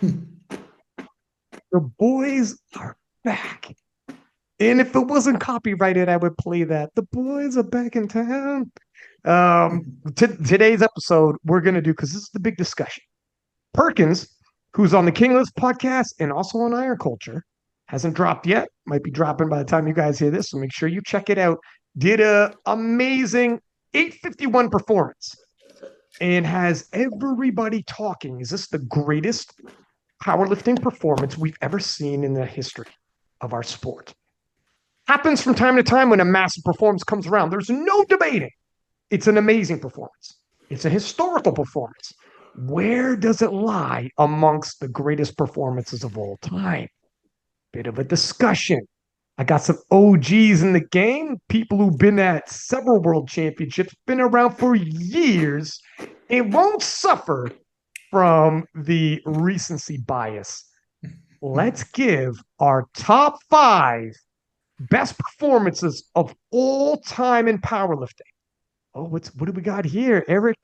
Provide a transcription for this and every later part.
The boys are back. And if it wasn't copyrighted, I would play that. The boys are back in town. Today's episode, we're going to do, because this is the big discussion. Perkins, who's on the King List podcast and also on Iron Culture, hasn't dropped yet. Might be dropping by the time you guys hear this, so make sure you check it out. Did a amazing 851 performance and has everybody talking. Is this the greatest powerlifting performance we've ever seen in the history of our sport? Happens from time to time when a massive performance comes around. There's no debating. It's an amazing performance. It's a historical performance. Where does it lie amongst the greatest performances of all time? Bit of a discussion. I got some OGs in the game, people who've been at several world championships, been around for years, and won't suffer from the recency bias. Let's give our top 5 best performances of all time in powerlifting. Oh, what do we got here, Eric?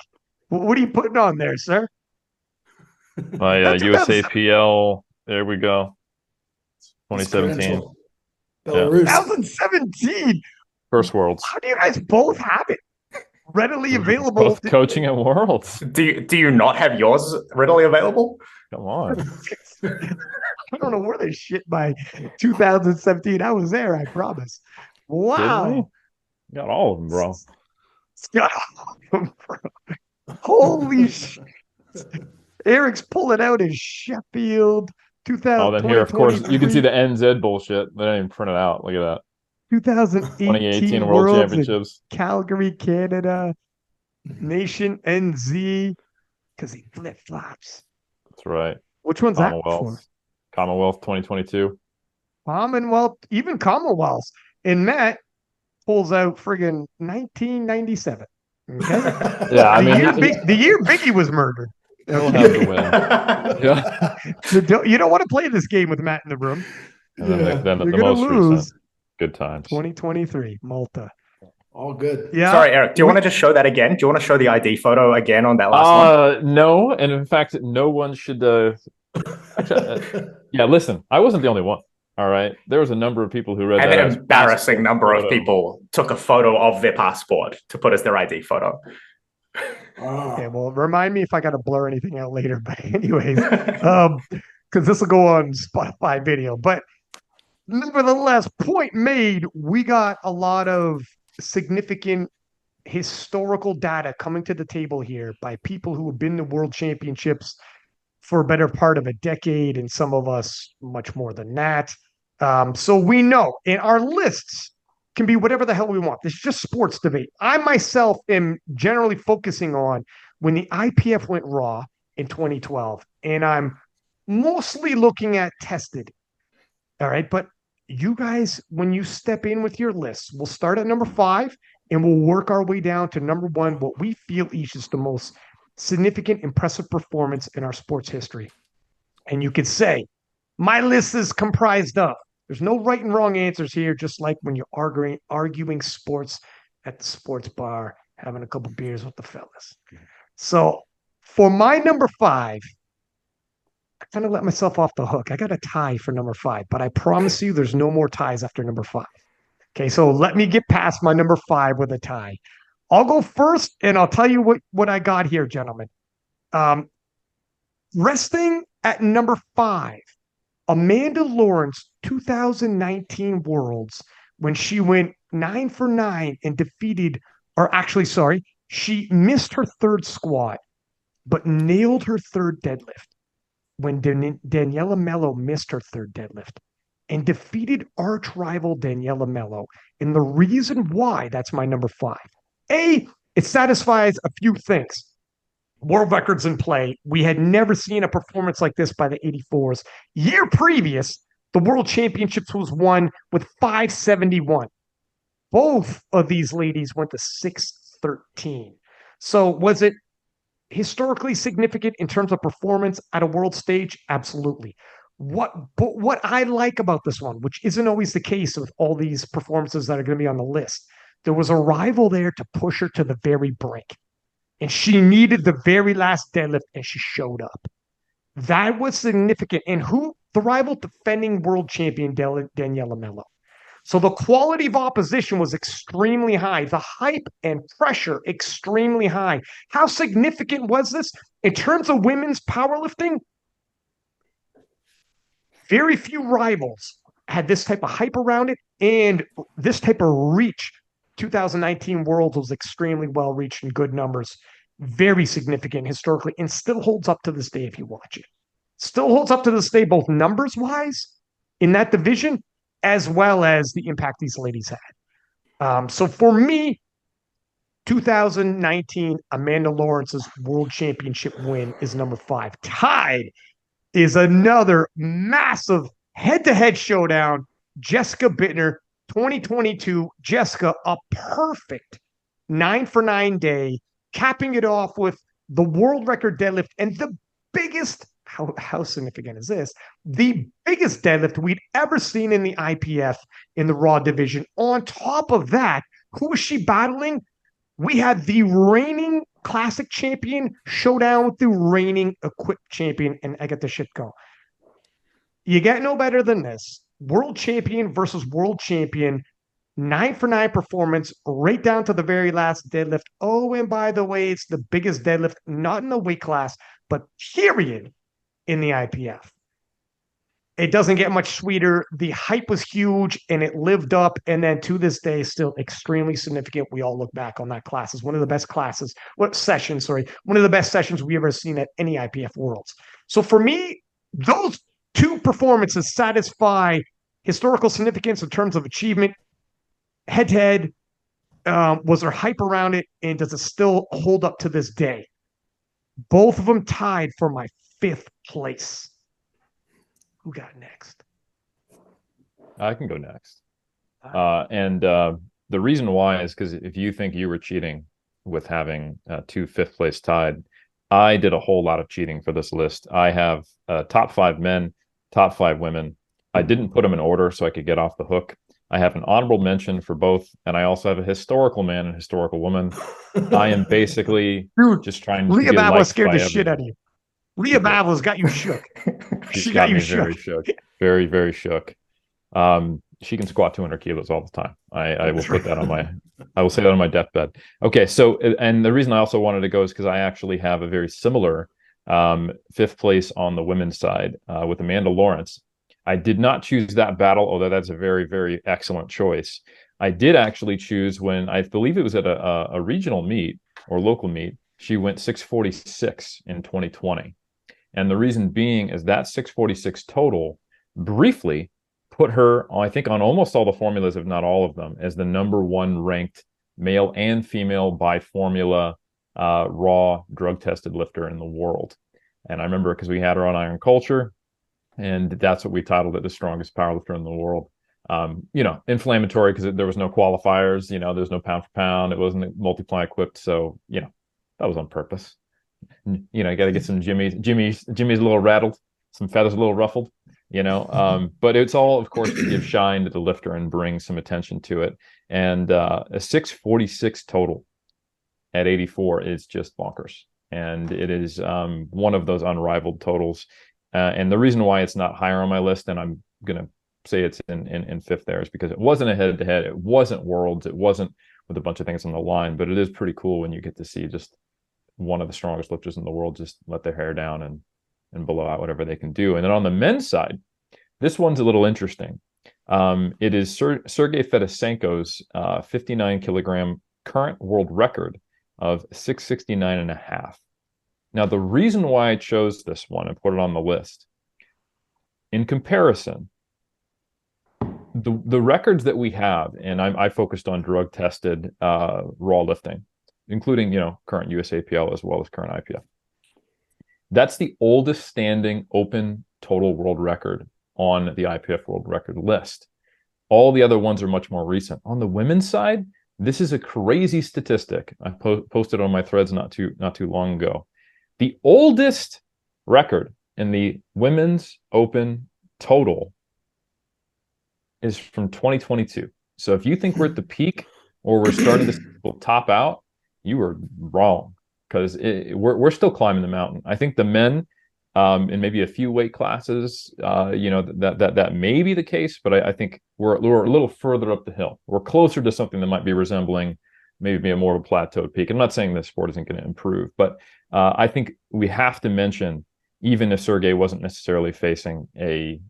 What are you putting on there, sir? My USAPL. There we go. 2017. Yeah. Belarus. 2017. First Worlds. How do you guys both have it readily available? Both coaching at Worlds. Do you not have yours readily available? Come on. I don't know where they shit by 2017. I was there, I promise. Wow. Got all of them, bro. Got all of them, bro. Holy shit. Eric's pulling out his Sheffield 2000. Oh, then here, of course, you can see the NZ bullshit. They didn't even print it out. Look at that. 2018 World Championships. Calgary, Canada. Nation NZ. Because he flip-flops. That's right. Which one's that for? Commonwealth 2022. Commonwealth, even Commonwealths. And Matt pulls out friggin' 1997. Okay. Yeah, I mean, the year Biggie was murdered. Okay. Have to win. Yeah. You don't want to play this game with Matt in the room. And then You're the gonna most lose. recent. Good times. 2023, Malta. All good. Yeah. Sorry, Eric. Do you want to just show that again? Do you want to show the ID photo again on that last one? No, and in fact, no one should. Yeah, listen, I wasn't the only one. All right, there was a number of people who read and that. An embarrassing number of people took a photo of their passport to put as their ID photo. Okay, well, remind me if I got to blur anything out later. But anyways, because this will go on Spotify video. But nevertheless, point made. We got a lot of significant historical data coming to the table here by people who have been to world championships for a better part of a decade, and some of us much more than that. So we know, and our lists can be whatever the hell we want. This is just sports debate. I myself am generally focusing on when the IPF went raw in 2012, and I'm mostly looking at tested. All right, but you guys, when you step in with your lists, we'll start at number 5, and we'll work our way down to number 1, what we feel each is the most significant, impressive performance in our sports history. And you could say, my list is comprised of. There's no right and wrong answers here, just like when you're arguing sports at the sports bar, having a couple beers with the fellas. So for my number 5, I kind of let myself off the hook. I got a tie for number 5, but I promise you there's no more ties after number 5. Okay, so let me get past my number 5 with a tie. I'll go first, and I'll tell you what I got here, gentlemen. Resting at number 5, Amanda Lawrence, 2019 Worlds, when she went 9 for 9 and defeated, or actually, sorry, she missed her third squat, but nailed her third deadlift when Daniela Mello missed her third deadlift and defeated arch rival Daniela Mello. And the reason why that's my number 5. A, it satisfies a few things. World records in play. We had never seen a performance like this by the 84s. Year previous, the World Championships was won with 571. Both of these ladies went to 613. So was it historically significant in terms of performance at a world stage? Absolutely. But what I like about this one, which isn't always the case with all these performances that are going to be on the list, there was a rival there to push her to the very brink. And she needed the very last deadlift, and she showed up. That was significant. And who the rival defending world champion Daniela Mello. So the quality of opposition was extremely high. The hype and pressure extremely high. How significant was this in terms of women's powerlifting? Very few rivals had this type of hype around it and this type of reach. 2019 Worlds was extremely well reached in good numbers, very significant historically, and still holds up to this day if you watch it. Still holds up to this day, both numbers wise in that division, as well as the impact these ladies had. So for me, 2019 Amanda Lawrence's world championship win is number 5. Tied is another massive head-to-head showdown. Jessica Bittner, 2022. Jessica, a perfect 9-for-9 day, capping it off with the world record deadlift and the biggest, how significant is this? The biggest deadlift we'd ever seen in the IPF in the Raw division. On top of that, who was she battling? We had the reigning classic champion showdown with the reigning equipped champion, and I get the shit go. You get no better than this. World champion versus world champion, 9-for-9 performance, right down to the very last deadlift. Oh, and by the way, it's the biggest deadlift, not in the weight class, but period in the IPF. It doesn't get much sweeter. The hype was huge and it lived up. And then to this day, still extremely significant. We all look back on that class as one of the best classes, one of the best sessions we've ever seen at any IPF Worlds. So for me, those two performances satisfy historical significance in terms of achievement. Head to head, was there hype around it? And does it still hold up to this day? Both of them tied for my 5th place. Who got next? I can go next. The reason why is because if you think you were cheating with having 2 5th place tied, I did a whole lot of cheating for this list. I have top 5 men, top 5 women. I didn't put them in order so I could get off the hook. I have an honorable mention for both, and I also have a historical man and historical woman. I am basically just trying to Leah be Babla liked scared by the shit out of you. Leah Babla's got you shook. She got you very shook. Very, very shook. She can squat 200 kilos all the time. I will put that on my, I will say that on my deathbed. Okay, so, and the reason I also wanted to go is because I actually have a very similar 5th place on the women's side with Amanda Lawrence. I did not choose that battle, although that's a very, very excellent choice. I did actually choose when, I believe it was at a regional meet or local meet, she went 646 in 2020. And the reason being is that 646 total briefly put her, I think, on almost all the formulas, if not all of them, as the number 1 ranked male and female by formula raw drug tested lifter in the world. And I remember because we had her on Iron Culture, and that's what we titled it, the strongest powerlifter in the world. Inflammatory because there was no qualifiers, there's no pound for pound. It wasn't multiply equipped. So, that was on purpose. You got to get some Jimmy's a little rattled, some feathers a little ruffled, but it's all, of course, to give shine to the lifter and bring some attention to it. And a 646 total at 84 is just bonkers. And it is one of those unrivaled totals. And the reason why it's not higher on my list, and I'm going to say it's in 5th there, is because it wasn't a head-to-head. It wasn't Worlds. It wasn't with a bunch of things on the line, but it is pretty cool when you get to see just one of the strongest lifters in the world just let their hair down and blow out whatever they can do. And then on the men's side, this one's a little interesting. It is Sergey Fedosenko's 59 kilogram current world record of 669.5. Now, the reason why I chose this one and put it on the list, in comparison, the records that we have, and I focused on drug tested raw lifting, including, current USAPL as well as current IPF. That's the oldest standing open total world record on the IPF world record list. All the other ones are much more recent. On the women's side, this is a crazy statistic. I posted on my threads not too long ago. The oldest record in the women's open total is from 2022. So if you think we're at the peak or we're starting to top out, you were wrong, because we're still climbing the mountain. I think the men in maybe a few weight classes, that may be the case, but I think we're a little further up the hill. We're closer to something that might be resembling maybe a more of a plateaued peak. I'm not saying this sport isn't going to improve, but I think we have to mention, even if Sergey wasn't necessarily facing a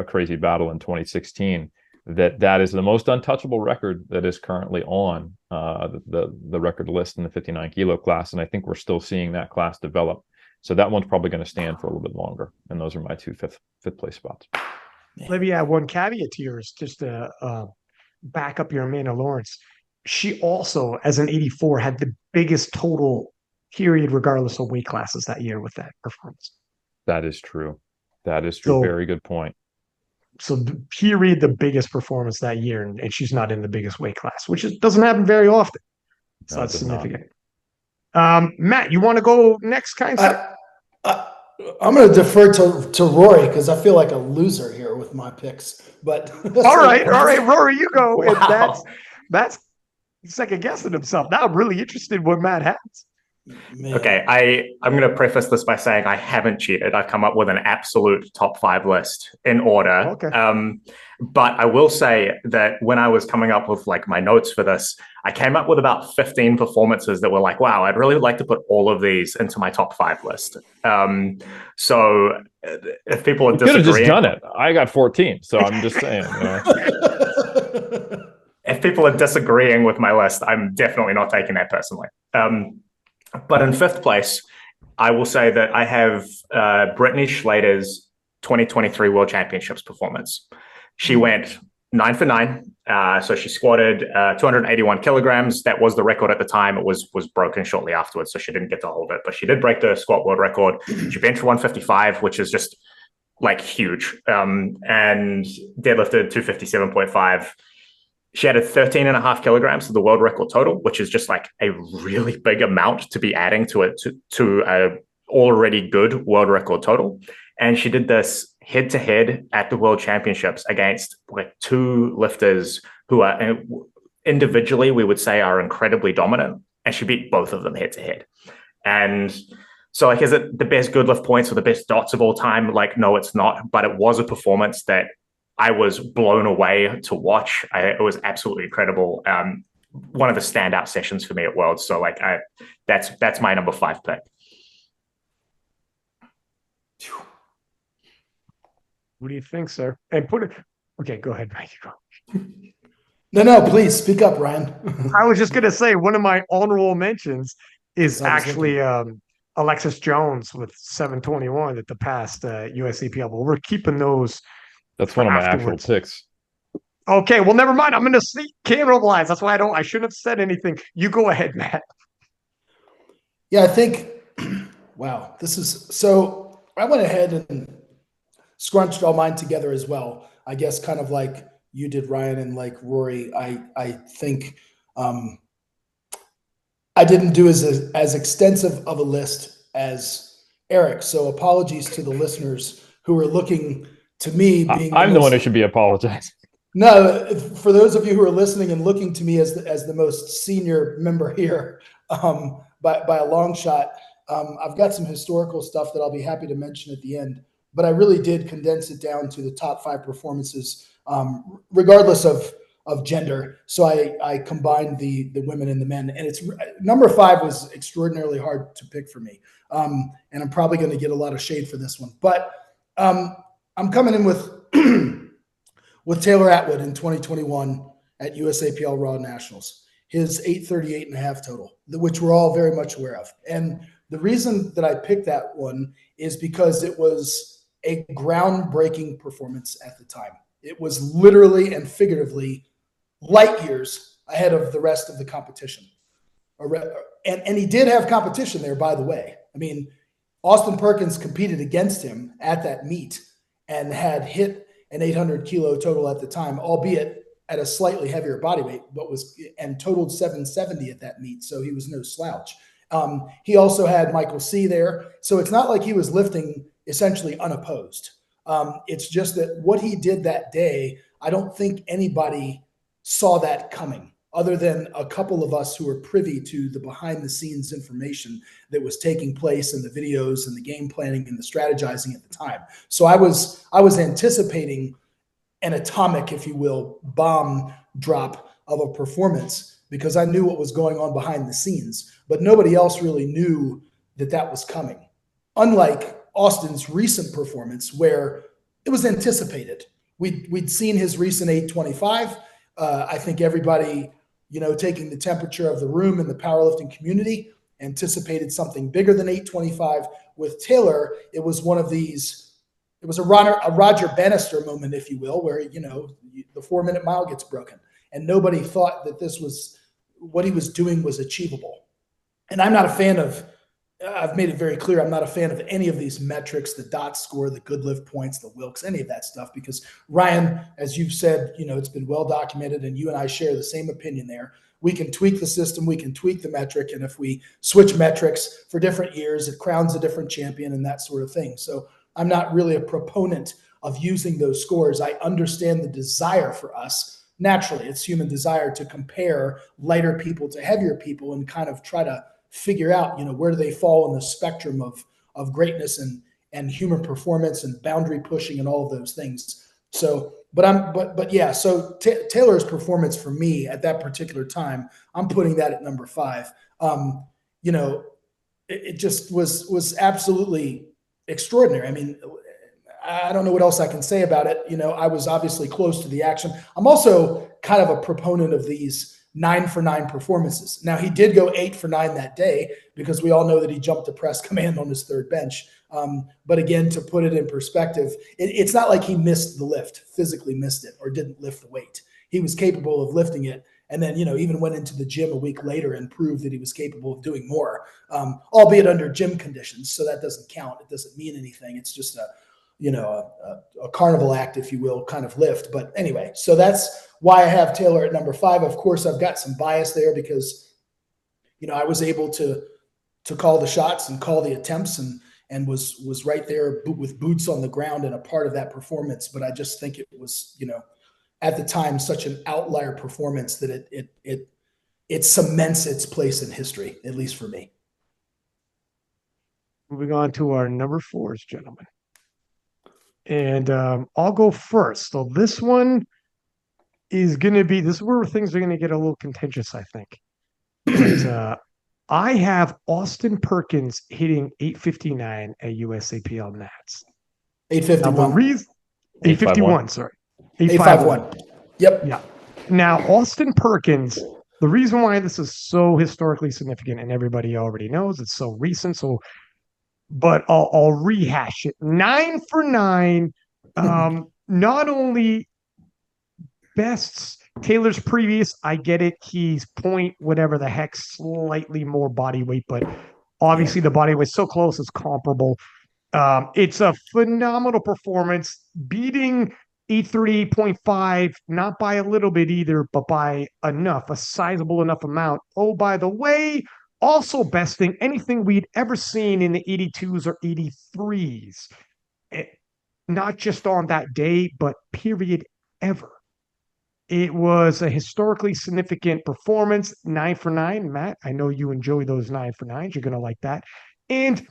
crazy battle in 2016, that is the most untouchable record that is currently on the record list in the 59 kilo class, and I think we're still seeing that class develop. So that one's probably going to stand for a little bit longer, and those are my two fifth place spots. Let me add one caveat to yours, just to back up your Amanda Lawrence. She also, as an 84, had the biggest total period, regardless of weight classes, that year with that performance. That is true. That is true. So, very good point. So the period, the biggest performance that year, and she's not in the biggest weight class, which doesn't happen very often. So no, that's significant. Matt, you want to go next, kind sir? I'm going to defer to Rory because I feel like a loser here with my picks. But all right, Rory, you go. Wow. And that's second guessing himself. Now I'm really interested in what Matt has. Man. Okay, I'm going to preface this by saying I haven't cheated. I've come up with an absolute top 5 list in order. Okay. But I will say that when I was coming up with like my notes for this, I came up with about 15 performances that were like, wow, I'd really like to put all of these into my top 5 list. So if people are disagreeing, could have just done it. I got 14, so I'm just saying. If people are disagreeing with my list, I'm definitely not taking that personally. But in 5th place, I will say that I have Brittany Schlater's 2023 World Championships performance. She went 9 for 9. So she squatted 281 kilograms. That was the record at the time. It was broken shortly afterwards, so she didn't get to hold it. But she did break the squat world record. She benched 155, which is just like huge, and deadlifted 257.5. She added 13.5 kilograms to the world record total, which is just like a really big amount to be adding to it to a already good world record total. And she did this head to head at the World Championships against like 2 lifters who are individually, we would say, are incredibly dominant. And she beat both of them head to head. And so like, is it the best good lift points or the best dots of all time? Like, no, it's not. But it was a performance that I was blown away to watch. It was absolutely incredible. One of the standout sessions for me at Worlds. So like, that's my number 5 pick. What do you think, sir? And put it. Okay, go ahead, Ryan. No, please speak up, Ryan. I was just gonna say one of my honorable mentions is actually Alexis Jones with 721 at the past USAPL. But we're keeping those. That's one of my actual picks. Okay, well, never mind. I'm going to cannibalize. That's why I shouldn't have said anything. You go ahead, Matt. Yeah, I think, wow, so I went ahead and scrunched all mine together as well. I guess kind of like you did, Ryan, and like Rory, I think I didn't do as extensive of a list as Eric. So apologies to the listeners who are looking to me being I'm the one who should be apologizing. No, for those of you who are listening and looking to me as the most senior member here, by a long shot, I've got some historical stuff that I'll be happy to mention at the end. But I really did condense it down to the top 5 performances, regardless of gender. So I combined the women and the men, and it's number 5 was extraordinarily hard to pick for me, and I'm probably going to get a lot of shade for this one, but. I'm coming in with Taylor Atwood in 2021 at USAPL Raw Nationals, his 838.5 total, which we're all very much aware of. And the reason that I picked that one is because it was a groundbreaking performance at the time. It was literally and figuratively light years ahead of the rest of the competition. And he did have competition there, by the way. I mean, Austin Perkins competed against him at that meet and had hit an 800 kilo total at the time, albeit at a slightly heavier body weight, and totaled 770 at that meet. So he was no slouch. He also had Michael C there. So it's not like he was lifting essentially unopposed. It's just that what he did that day, I don't think anybody saw that coming other than a couple of us who were privy to the behind the scenes information that was taking place in the videos and the game planning and the strategizing at the time. So I was anticipating an atomic, if you will, bomb drop of a performance because I knew what was going on behind the scenes, but nobody else really knew that was coming. Unlike Austin's recent performance, where it was anticipated. We'd seen his recent 825. I think everybody, taking the temperature of the room in the powerlifting community, anticipated something bigger than 825. With Taylor, it was one of these. It was a Roger Bannister moment, if you will, where the 4-minute mile gets broken, and nobody thought that this was what he was doing was achievable. And I'm not a fan of. I've made it very clear I'm not a fan of any of these metrics, the dot score, the good lift points, the Wilks, any of that stuff, because Ryan, as you've said, it's been well documented, and you and I share the same opinion there. We can tweak the system, we can tweak the metric, and if we switch metrics for different years, it crowns a different champion and that sort of thing. So I'm not really a proponent of using those scores. I understand the desire for us. Naturally, it's human desire to compare lighter people to heavier people and kind of try to figure out, where do they fall in the spectrum of greatness and human performance and boundary pushing and all of those things. So, so Taylor's performance for me at that particular time, I'm putting that at number 5. It just was absolutely extraordinary. I mean, I don't know what else I can say about it. I was obviously close to the action. I'm also kind of a proponent of these 9-for-9 performances. Now, he did go 8-for-9 that day because we all know that he jumped the press command on his third bench. But again, to put it in perspective, it's not like he missed the lift, physically missed it, or didn't lift the weight. He was capable of lifting it. And then, even went into the gym a week later and proved that he was capable of doing more, albeit under gym conditions. So that doesn't count. It doesn't mean anything. It's just a carnival act, if you will, kind of lift. But anyway, so that's why I have Taylor at number 5. Of course, I've got some bias there because, I was able to call the shots and call the attempts and was right there with boots on the ground and a part of that performance. But I just think it was, at the time, such an outlier performance that it cements its place in history, at least for me. Moving on to our number 4s, gentlemen. And I'll go first. So this one is going to be, this is where things are going to get a little contentious, I think. But I have Austin Perkins hitting 859 at USAPL Nats. 851. 851, sorry. 851. Yep. Yeah. Now, Austin Perkins, the reason why this is so historically significant, and everybody already knows it's so recent, but I'll rehash it. 9-for-9, not only bests Taylor's previous, I get it, he's point whatever the heck, slightly more body weight, but obviously the body weight so close, it's comparable. It's a phenomenal performance, beating 838.5, not by a little bit either, but by enough, a sizable enough amount. Oh, by the way, also besting anything we'd ever seen in the 82s or 83s. Not just on that day, but period ever. It was a historically significant performance, 9-for-9. Matt, I know you enjoy those 9-for-9s. You're going to like that. And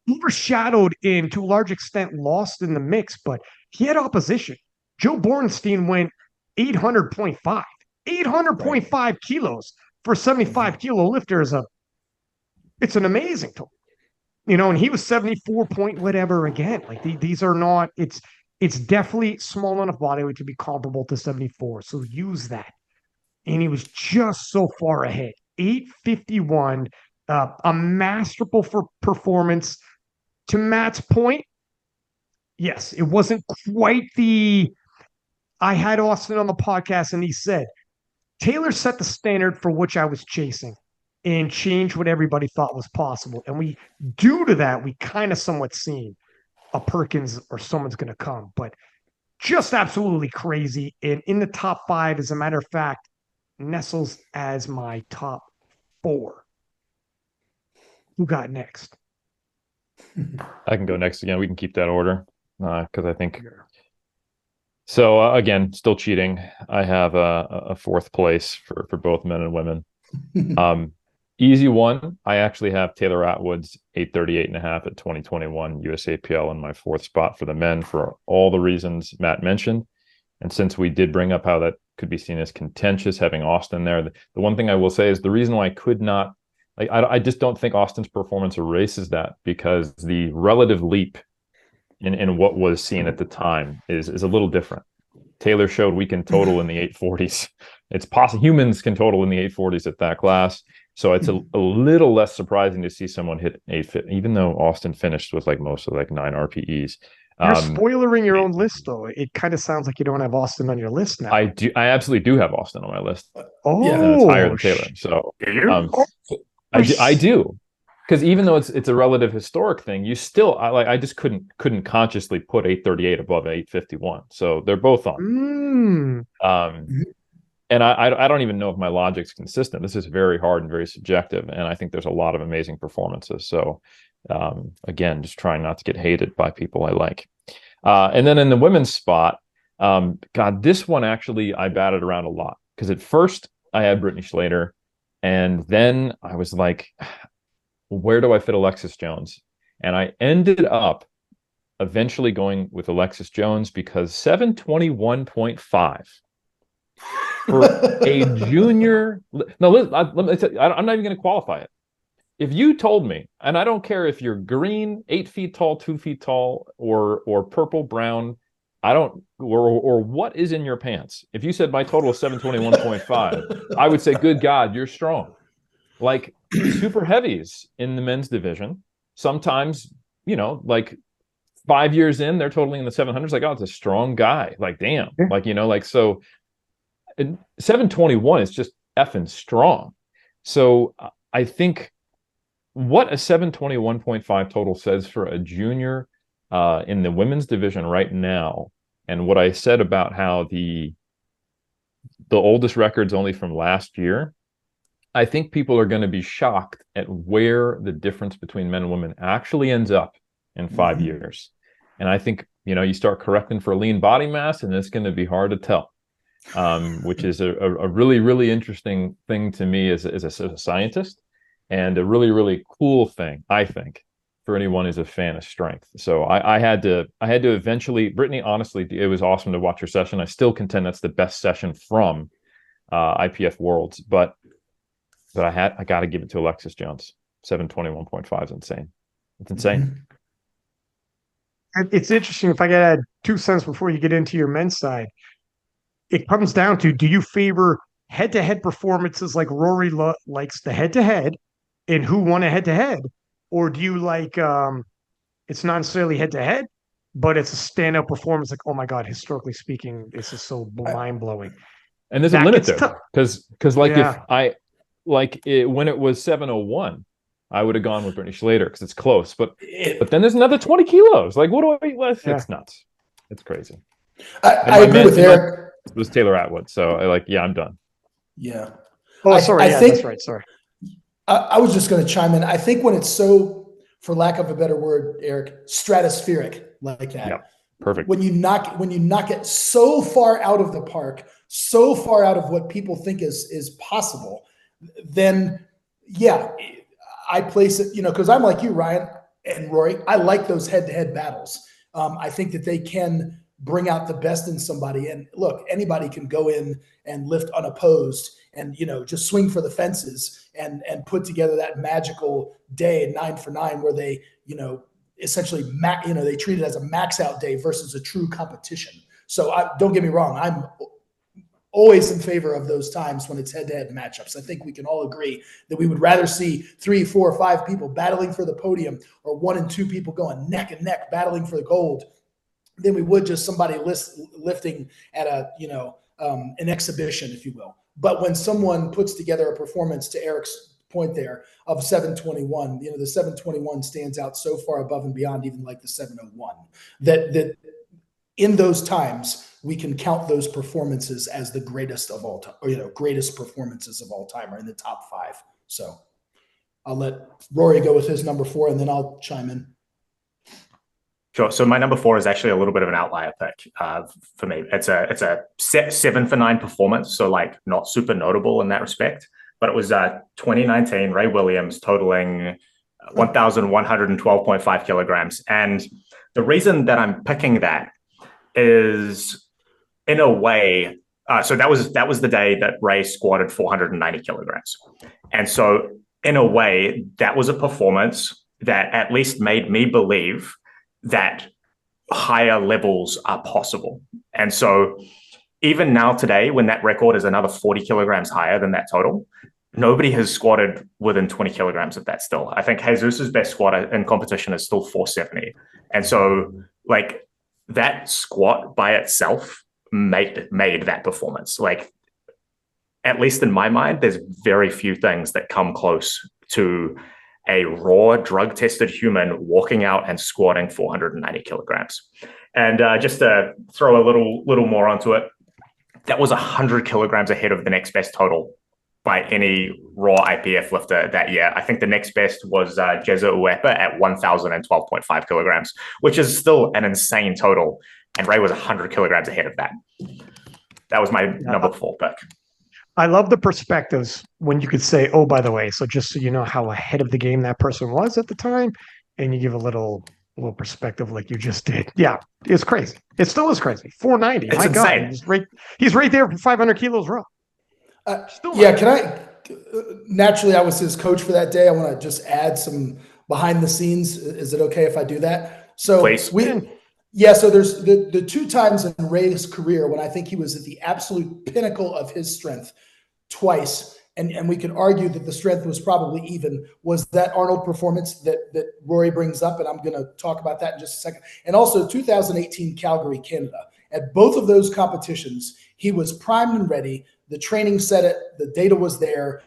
overshadowed and to a large extent lost in the mix, but he had opposition. Joe Borenstein went 800.5. 800.5 kilos for a 75 kilo lifter it's an amazing total. And he was 74 point whatever again. Like these are not, it's definitely small enough body weight to be comparable to 74. So use that. And he was just so far ahead. 851, a masterful performance. To Matt's point, yes, it wasn't quite I had Austin on the podcast and he said, Taylor set the standard for which I was chasing and changed what everybody thought was possible. And due to that, we kind of somewhat seen a Perkins or someone's going to come, but just absolutely crazy. And in the top 5, as a matter of fact, nestles as my top 4. Who got next? I can go next again. We can keep that order because I think So again, still cheating. I have a fourth place for both men and women. Easy one. I actually have Taylor Atwood's 838.5 at 2021 USAPL in my fourth spot for the men for all the reasons Matt mentioned. And since we did bring up how that could be seen as contentious, having Austin there, the one thing I will say is the reason why I could not, like, I just don't think Austin's performance erases that, because the relative leap in what was seen at the time is a little different. Taylor showed we can total in the 840s. It's possible humans can total in the 840s at that class. So it's a little less surprising to see someone hit 850, even though Austin finished with like most of like 9 RPEs. You're spoiling your own list, though. It kind of sounds like you don't have Austin on your list now. I do. I absolutely do have Austin on my list. Oh, and it's higher than Taylor. So I do, because even though it's a relative historic thing, you still I just couldn't consciously put 838 above 851. So they're both on. And I don't even know if my logic's consistent. This is very hard and very subjective, and I think there's a lot of amazing performances. So again, just trying not to get hated by people I like. And then in the women's spot, God, this one actually I batted around a lot, because at first I had Brittany Schlater, and then I was like, where do I fit Alexis Jones? And I ended up eventually going with Alexis Jones, because 721.5 for a junior. No, let me tell you, I'm not even going to qualify it. If you told me, and I don't care if you're green, 8 feet tall, 2 feet tall, or purple, brown, I don't, or what is in your pants. If you said my total is 721.5, I would say, good God, you're strong. Like super heavies in the men's division, sometimes, like 5 years in, they're totaling in the 700s. Like, oh, it's a strong guy. Like, damn. Like, like, so 721 is just effing strong. So I think what a 721.5 total says for a junior in the women's division right now, and what I said about how the oldest record's only from last year, I think people are going to be shocked at where the difference between men and women actually ends up in 5 years. And I think, you start correcting for lean body mass, and it's going to be hard to tell, which is a really, really interesting thing to me as a scientist, and a really, really cool thing, I think, for anyone who's a fan of strength. So I had to eventually, Brittany, honestly, it was awesome to watch her session. I still contend that's the best session from IPF Worlds, but I got to give it to Alexis Jones. 721.5 is insane. It's insane. It's interesting. If I could add 2 cents before you get into your men's side, it comes down to, do you favor head-to-head performances like Rory likes the head-to-head and who won a head-to-head? Or do you like, it's not necessarily head-to-head, but it's a standout performance, like, oh my God, historically speaking, this is so mind-blowing. And there's a limit there. Because like, if I, like when it was 701, I would have gone with Brittany Schlater because it's close. But then there's another 20 kilos. Like, what do I eat? It's nuts. It's crazy. I agree with Eric. It was Taylor Atwood. So I'm done. Yeah. Oh, sorry. I think, that's right. Sorry. I was just going to chime in. I think when it's so, for lack of a better word, Eric, stratospheric like that. Yeah. Perfect. When you knock it so far out of the park, so far out of what people think is possible, then I place it, because I'm like you, Ryan and Rory. I like those head-to-head battles. I think that they can bring out the best in somebody. And look, anybody can go in and lift unopposed and, just swing for the fences and put together that magical day 9 for 9 where they, essentially, they treat it as a max out day versus a true competition. So don't get me wrong. I'm always in favor of those times when it's head-to-head matchups. I think we can all agree that we would rather see 3, 4, 5 people battling for the podium, or 1 and 2 people going neck and neck battling for the gold, than we would just somebody lifting at an exhibition, if you will. But when someone puts together a performance, to Eric's point there, of 721, the 721 stands out so far above and beyond even like the 701 that in those times we can count those performances as the greatest of all time, or greatest performances of all time, or in the top 5. So I'll let Rory go with his number 4, and then I'll chime in. Sure. So my number 4 is actually a little bit of an outlier pick for me. It's a 7 for 9 performance, so like not super notable in that respect. But it was 2019 Ray Williams totaling 1,112.5 kilograms, and the reason that I'm picking that is, in a way, so that was the day that Ray squatted 490 kilograms, and so in a way that was a performance that at least made me believe that higher levels are possible. And so even now today, when that record is another 40 kilograms higher than that total, nobody has squatted within 20 kilograms of that still. I think Jesus's best squat in competition is still 470. And so like that squat by itself made that performance. Like, at least in my mind, there's very few things that come close to a raw drug tested human walking out and squatting 490 kilograms. And just to throw a little more onto it, that was 100 kilograms ahead of the next best total by any raw IPF lifter that year. I think the next best was Jeza Uepa at 1,012.5 kilograms, which is still an insane total. And Ray was 100 kilograms ahead of that. That was my number 4 pick. I love the perspectives when you could say, oh, by the way, so just so you know how ahead of the game that person was at the time, and you give a little perspective like you just did. Yeah, it's crazy. It still is crazy. 490. It's my insane. God. He's right there for 500 kilos raw. Yeah, can I? Naturally, I was his coach for that day. I want to just add some behind the scenes. Is it okay if I do that? So please. So there's the 2 times in Ray's career when I think he was at the absolute pinnacle of his strength twice, and we could argue that the strength was probably even, was that Arnold performance that Rory brings up, and I'm going to talk about that in just a second. And also 2018 Calgary, Canada. At both of those competitions, he was primed and ready. The training said it. The data was there.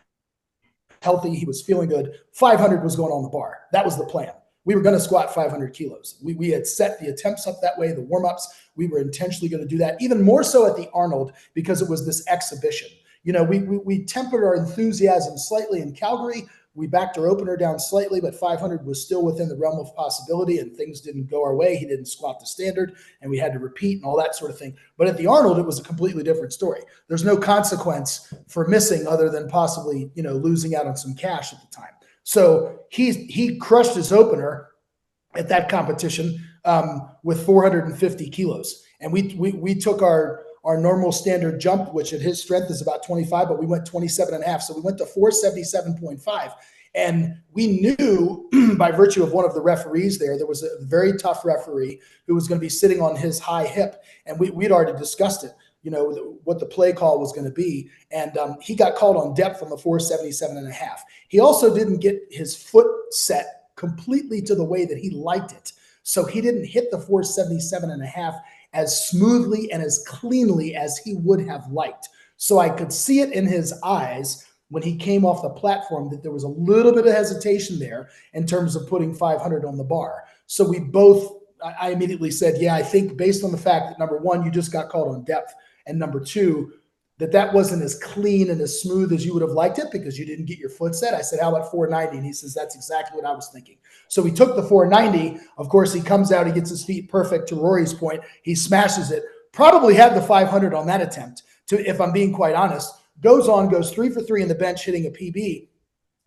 Healthy. He was feeling good. 500 was going on the bar. That was the plan. We were going to squat 500 kilos. We had set the attempts up that way, the warm-ups. We were intentionally going to do that, even more so at the Arnold, because it was this exhibition. You know, we tempered our enthusiasm slightly in Calgary. We backed our opener down slightly, but 500 was still within the realm of possibility, and things didn't go our way. He didn't squat the standard, and we had to repeat and all that sort of thing. But at the Arnold, it was a completely different story. There's no consequence for missing other than possibly, losing out on some cash at the time. So he crushed his opener at that competition with 450 kilos. And we took our normal standard jump, which at his strength is about 25, but we went 27 and a half. So we went to 477.5. And we knew by virtue of one of the referees there was a very tough referee who was going to be sitting on his high hip. And we'd already discussed it, what the play call was going to be. And he got called on depth on the 477 and a half. He also didn't get his foot set completely to the way that he liked it. So he didn't hit the 477 and a half as smoothly and as cleanly as he would have liked. So I could see it in his eyes when he came off the platform that there was a little bit of hesitation there in terms of putting 500 on the bar. So I immediately said, yeah, I think based on the fact that, number one, you just got called on depth, and number two, that wasn't as clean and as smooth as you would have liked it because you didn't get your foot set. I said, how about 490? And he says, that's exactly what I was thinking. So we took the 490. Of course, he comes out, he gets his feet perfect, to Rory's point. He smashes it. Probably had the 500 on that attempt, if I'm being quite honest. Goes 3 for 3 in the bench, hitting a PB.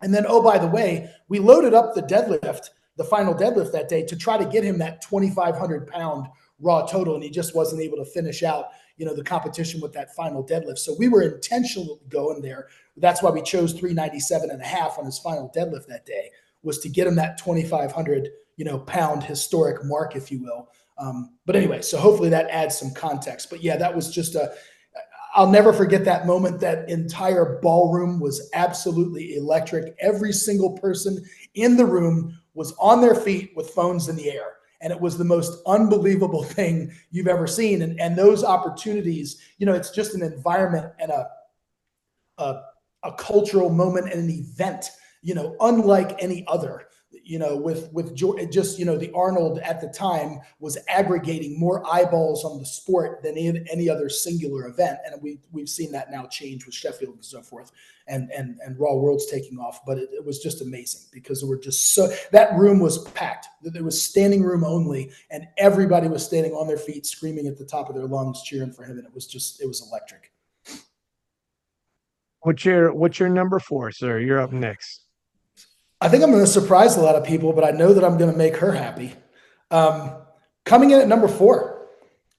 And then, oh, by the way, we loaded up the deadlift, the final deadlift that day, to try to get him that 2,500 pound raw total. And he just wasn't able to finish out the competition with that final deadlift. So we were intentionally going there. That's why we chose 397 and a half on his final deadlift that day, was to get him that 2,500, pound historic mark, if you will. But anyway, so hopefully that adds some context. But yeah, that was just I'll never forget that moment. That entire ballroom was absolutely electric. Every single person in the room was on their feet with phones in the air. And it was the most unbelievable thing you've ever seen. And those opportunities, it's just an environment and a cultural moment and an event, unlike any other. just, the Arnold at the time was aggregating more eyeballs on the sport than in any other singular event. And we've seen that now change with Sheffield and so forth, and Raw Worlds taking off. But it was just amazing because there were just that room was packed. There was standing room only, and everybody was standing on their feet, screaming at the top of their lungs, cheering for him. And it was electric. What's your number 4, sir? You're up next. I think I'm going to surprise a lot of people, but I know that I'm going to make her happy. Coming in at number 4,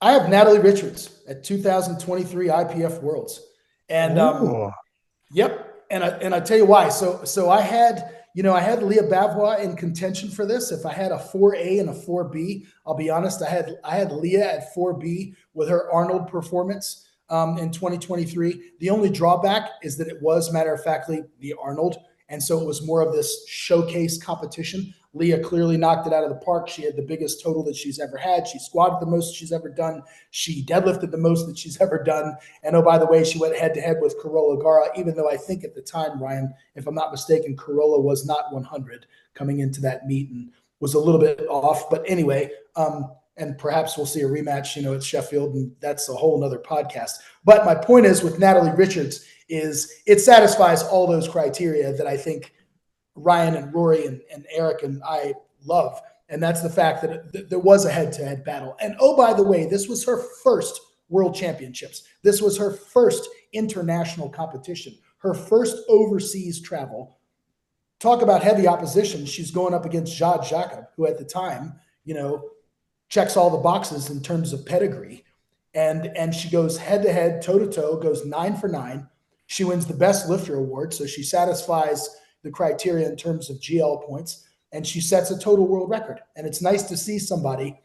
I have Natalie Richards at 2023 IPF Worlds. And yep. And I tell you why. So I had Leah Bavois in contention for this. If I had a 4A and a 4B, I'll be honest, I had Leah at 4B with her Arnold performance in 2023. The only drawback is that it was, matter of factly, the Arnold. And so it was more of this showcase competition. Leah clearly knocked it out of the park. She had the biggest total that she's ever had. She squatted the most she's ever done. She deadlifted the most that she's ever done. And oh, by the way, she went head to head with Carola Gara, even though I think at the time, Ryan, if I'm not mistaken, Carola was not 100 coming into that meet and was a little bit off. But anyway, and perhaps we'll see a rematch, at Sheffield, and that's a whole nother podcast. But my point is with Natalie Richards is it satisfies all those criteria that I think Ryan and Rory and Eric and I love. And that's the fact that there was a head-to-head battle. And oh, by the way, this was her first World Championships. This was her first international competition, her first overseas travel. Talk about heavy opposition. She's going up against Jade Jacob, who at the time, checks all the boxes in terms of pedigree. And she goes head-to-head, toe-to-toe, goes 9 for 9. She wins the Best Lifter Award, so she satisfies the criteria in terms of GL points, and she sets a total world record. And it's nice to see somebody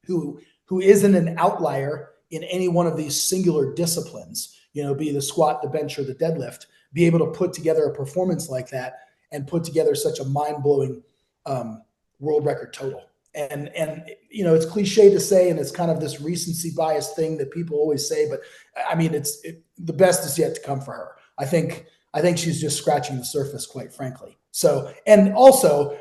who isn't an outlier in any one of these singular disciplines, be the squat, the bench, or the deadlift, be able to put together a performance like that and put together such a mind-blowing world record total. And it's cliche to say, and it's kind of this recency bias thing that people always say, but I mean, the best is yet to come for her. I think she's just scratching the surface, quite frankly. So, and also,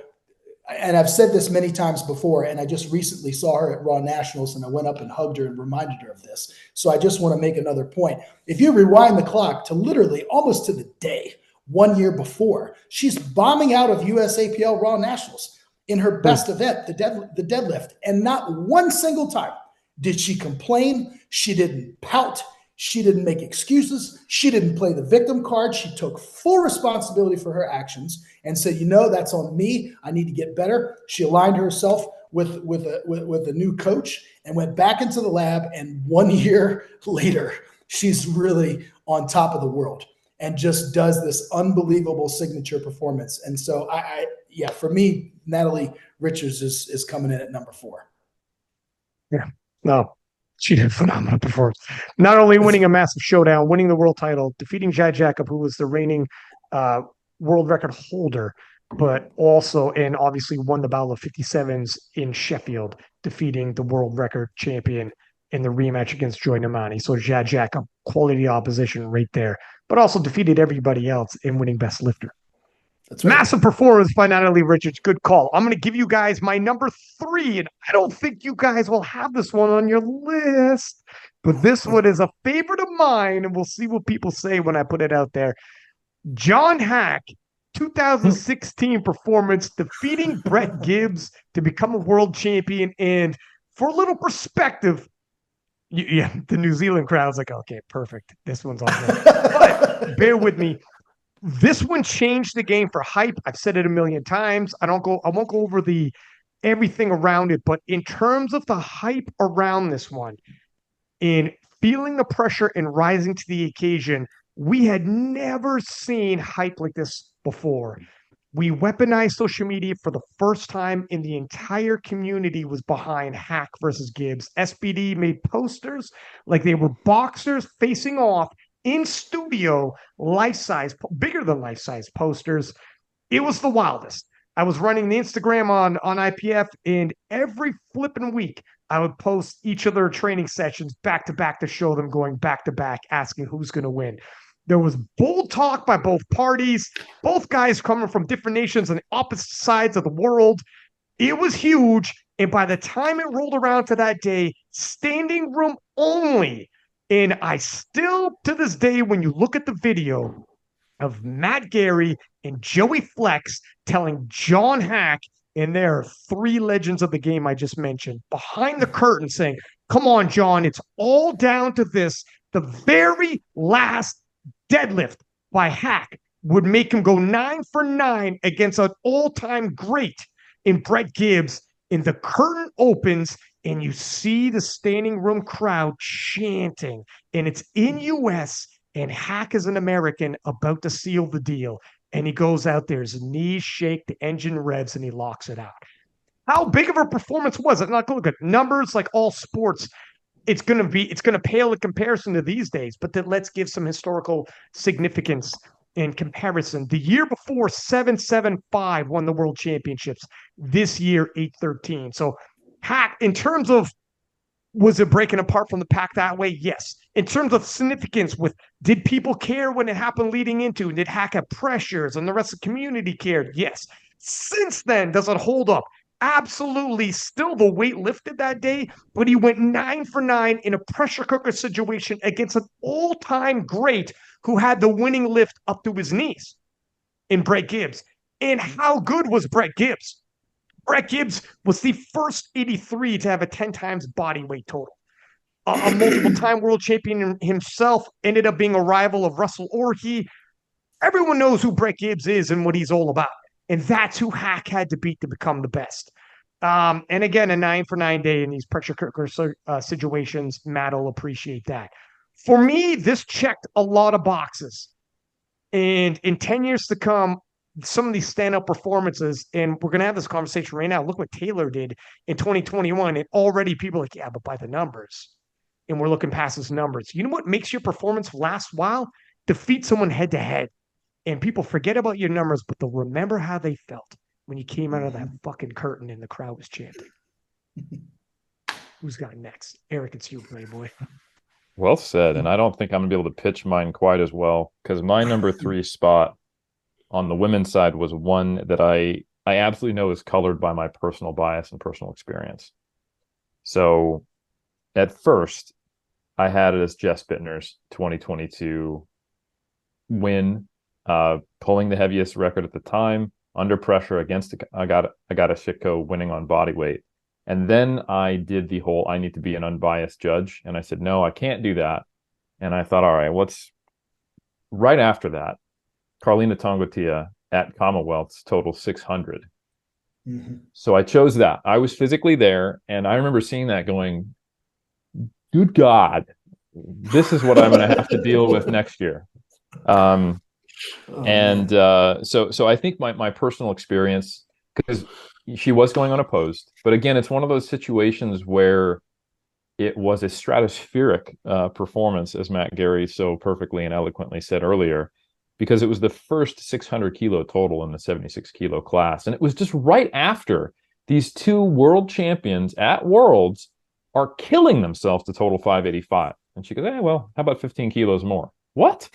and I've said this many times before, and I just recently saw her at Raw Nationals, and I went up and hugged her and reminded her of this. So I just want to make another point. If you rewind the clock to literally almost to the day, 1 year before, she's bombing out of USAPL Raw Nationals in her best event, the deadlift. And not one single time did she complain. She didn't pout. She didn't make excuses. She didn't play the victim card. She took full responsibility for her actions and said, that's on me. I need to get better. She aligned herself with a new coach and went back into the lab. And 1 year later, she's really on top of the world and just does this unbelievable signature performance. And so for me, Natalie Richards is coming in at number 4. Yeah, no, she did a phenomenal performance. Not only winning a massive showdown, winning the world title, defeating Jade Jacob, who was the reigning world record holder, but also, and obviously won the Battle of 57s in Sheffield, defeating the world record champion in the rematch against Joy Namani. So Jade Jacob, quality opposition right there, but also defeated everybody else in winning Best Lifter. That's right. Massive performance by Natalie Richards. Good call. I'm going to give you guys my number 3, and I don't think you guys will have this one on your list, but this one is a favorite of mine, and we'll see what people say when I put it out there. John Hack, 2016 performance, defeating Brett Gibbs to become a world champion. And for a little perspective, the New Zealand crowd's like, okay, perfect. This one's on there. But bear with me. This one changed the game for hype. I've said it a million times. I won't go over everything around it, but in terms of the hype around this one, in feeling the pressure and rising to the occasion, we had never seen hype like this before. We weaponized social media for the first time, and the entire community was behind Hack versus Gibbs. SBD made posters like they were boxers facing off in studio, life-size, bigger than life-size posters. It was the wildest. I was running the Instagram on IPF, and every flipping week, I would post each of their training sessions back to back to show them going back to back, asking who's going to win. There was bold talk by both parties, both guys coming from different nations on opposite sides of the world. It was huge. And by the time it rolled around to that day, standing room only. And I still, to this day, when you look at the video of Matt Gary and Joey Flex telling John Hack, and there are three legends of the game I just mentioned, behind the curtain saying, come on, John, it's all down to this. The very last deadlift by Hack would make him go 9 for 9 against an all-time great in Brett Gibbs. And the curtain opens and you see the standing room crowd chanting. And it's in US, and Hack is an American about to seal the deal. And he goes out there, his knees shake, the engine revs, and he locks it out. How big of a performance was it? Not look at numbers like all sports. It's going to pale in comparison to these days, but then let's give some historical significance in comparison. The year before, 775 won the world championships. This year, 813. So Hack, in terms of, was it breaking apart from the pack that way? Yes. In terms of significance, did people care when it happened leading into? Did Hack have pressures and the rest of the community cared? Yes. Since then, does it hold up? Absolutely. Still the weight lifted that day, but he went 9 for 9 in a pressure cooker situation against an all-time great who had the winning lift up to his knees in Brett Gibbs. And how good was Brett Gibbs? Brett Gibbs was the first 83 to have a 10 times body weight total. A multiple-time world champion himself, ended up being a rival of Russell Orhe. Everyone knows who Brett Gibbs is and what he's all about. And that's who Hack had to beat to become the best. And again, a 9 for 9 day in these pressure cooker situations. Matt will appreciate that. For me, this checked a lot of boxes. And in 10 years to come, some of these stand-up performances, and we're going to have this conversation right now. Look what Taylor did in 2021. And already people are like, yeah, but by the numbers. And we're looking past his numbers. You know what makes your performance last a while? Defeat someone head-to-head. And people forget about your numbers, but they'll remember how they felt when you came out of that fucking curtain and the crowd was chanting. Who's got next? Eric, it's you, Playboy. Well said. And I don't think I'm going to be able to pitch mine quite as well, because my number 3 spot on the women's side was one that I absolutely know is colored by my personal bias and personal experience. So at first, I had it as Jess Bittner's 2022 win, pulling the heaviest record at the time, under pressure against I got a Shitko, winning on body weight. And then I did the whole, I need to be an unbiased judge. And I said, no, I can't do that. And I thought, all right, right after that, Carlina Tongotia at Commonwealth's total 600. Mm-hmm. So I chose that. I was physically there. And I remember seeing that going, good God, this is what I'm going to have to deal with next year. So I think my personal experience, because she was going unopposed, but again, it's one of those situations where it was a stratospheric performance, as Matt Gary so perfectly and eloquently said earlier, because it was the first 600 kilo total in the 76 kilo class. And it was just right after these two world champions at Worlds are killing themselves to total 585. And she goes, hey, well, how about 15 kilos more? What?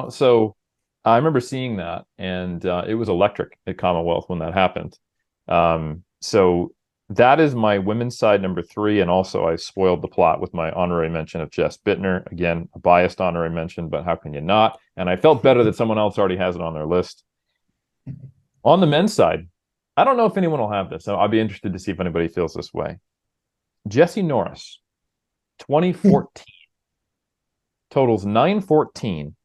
So I remember seeing that, and it was electric at Commonwealth when that happened. So that is my women's side number 3, and also I spoiled the plot with my honorary mention of Jess Bittner. Again, a biased honorary mention, but how can you not? And I felt better that someone else already has it on their list. On the men's side, I don't know if anyone will have this, so I'll be interested to see if anybody feels this way. Jesse Norris, 2014, totals 914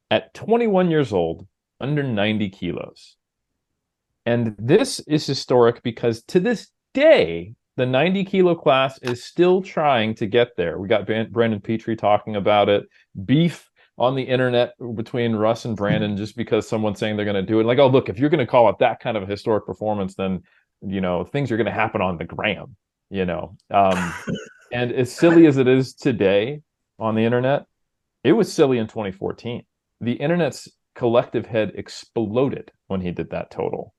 at 21 years old, under 90 kilos. And this is historic because to this day, the 90 kilo class is still trying to get there. We got Brandon Petrie talking about it. Beef on the internet between Russ and Brandon just because someone's saying they're going to do it. Like, oh, look, if you're going to call it that kind of a historic performance, then, things are going to happen on the gram, And as silly as it is today on the internet, it was silly in 2014. The internet's collective head exploded when he did that total.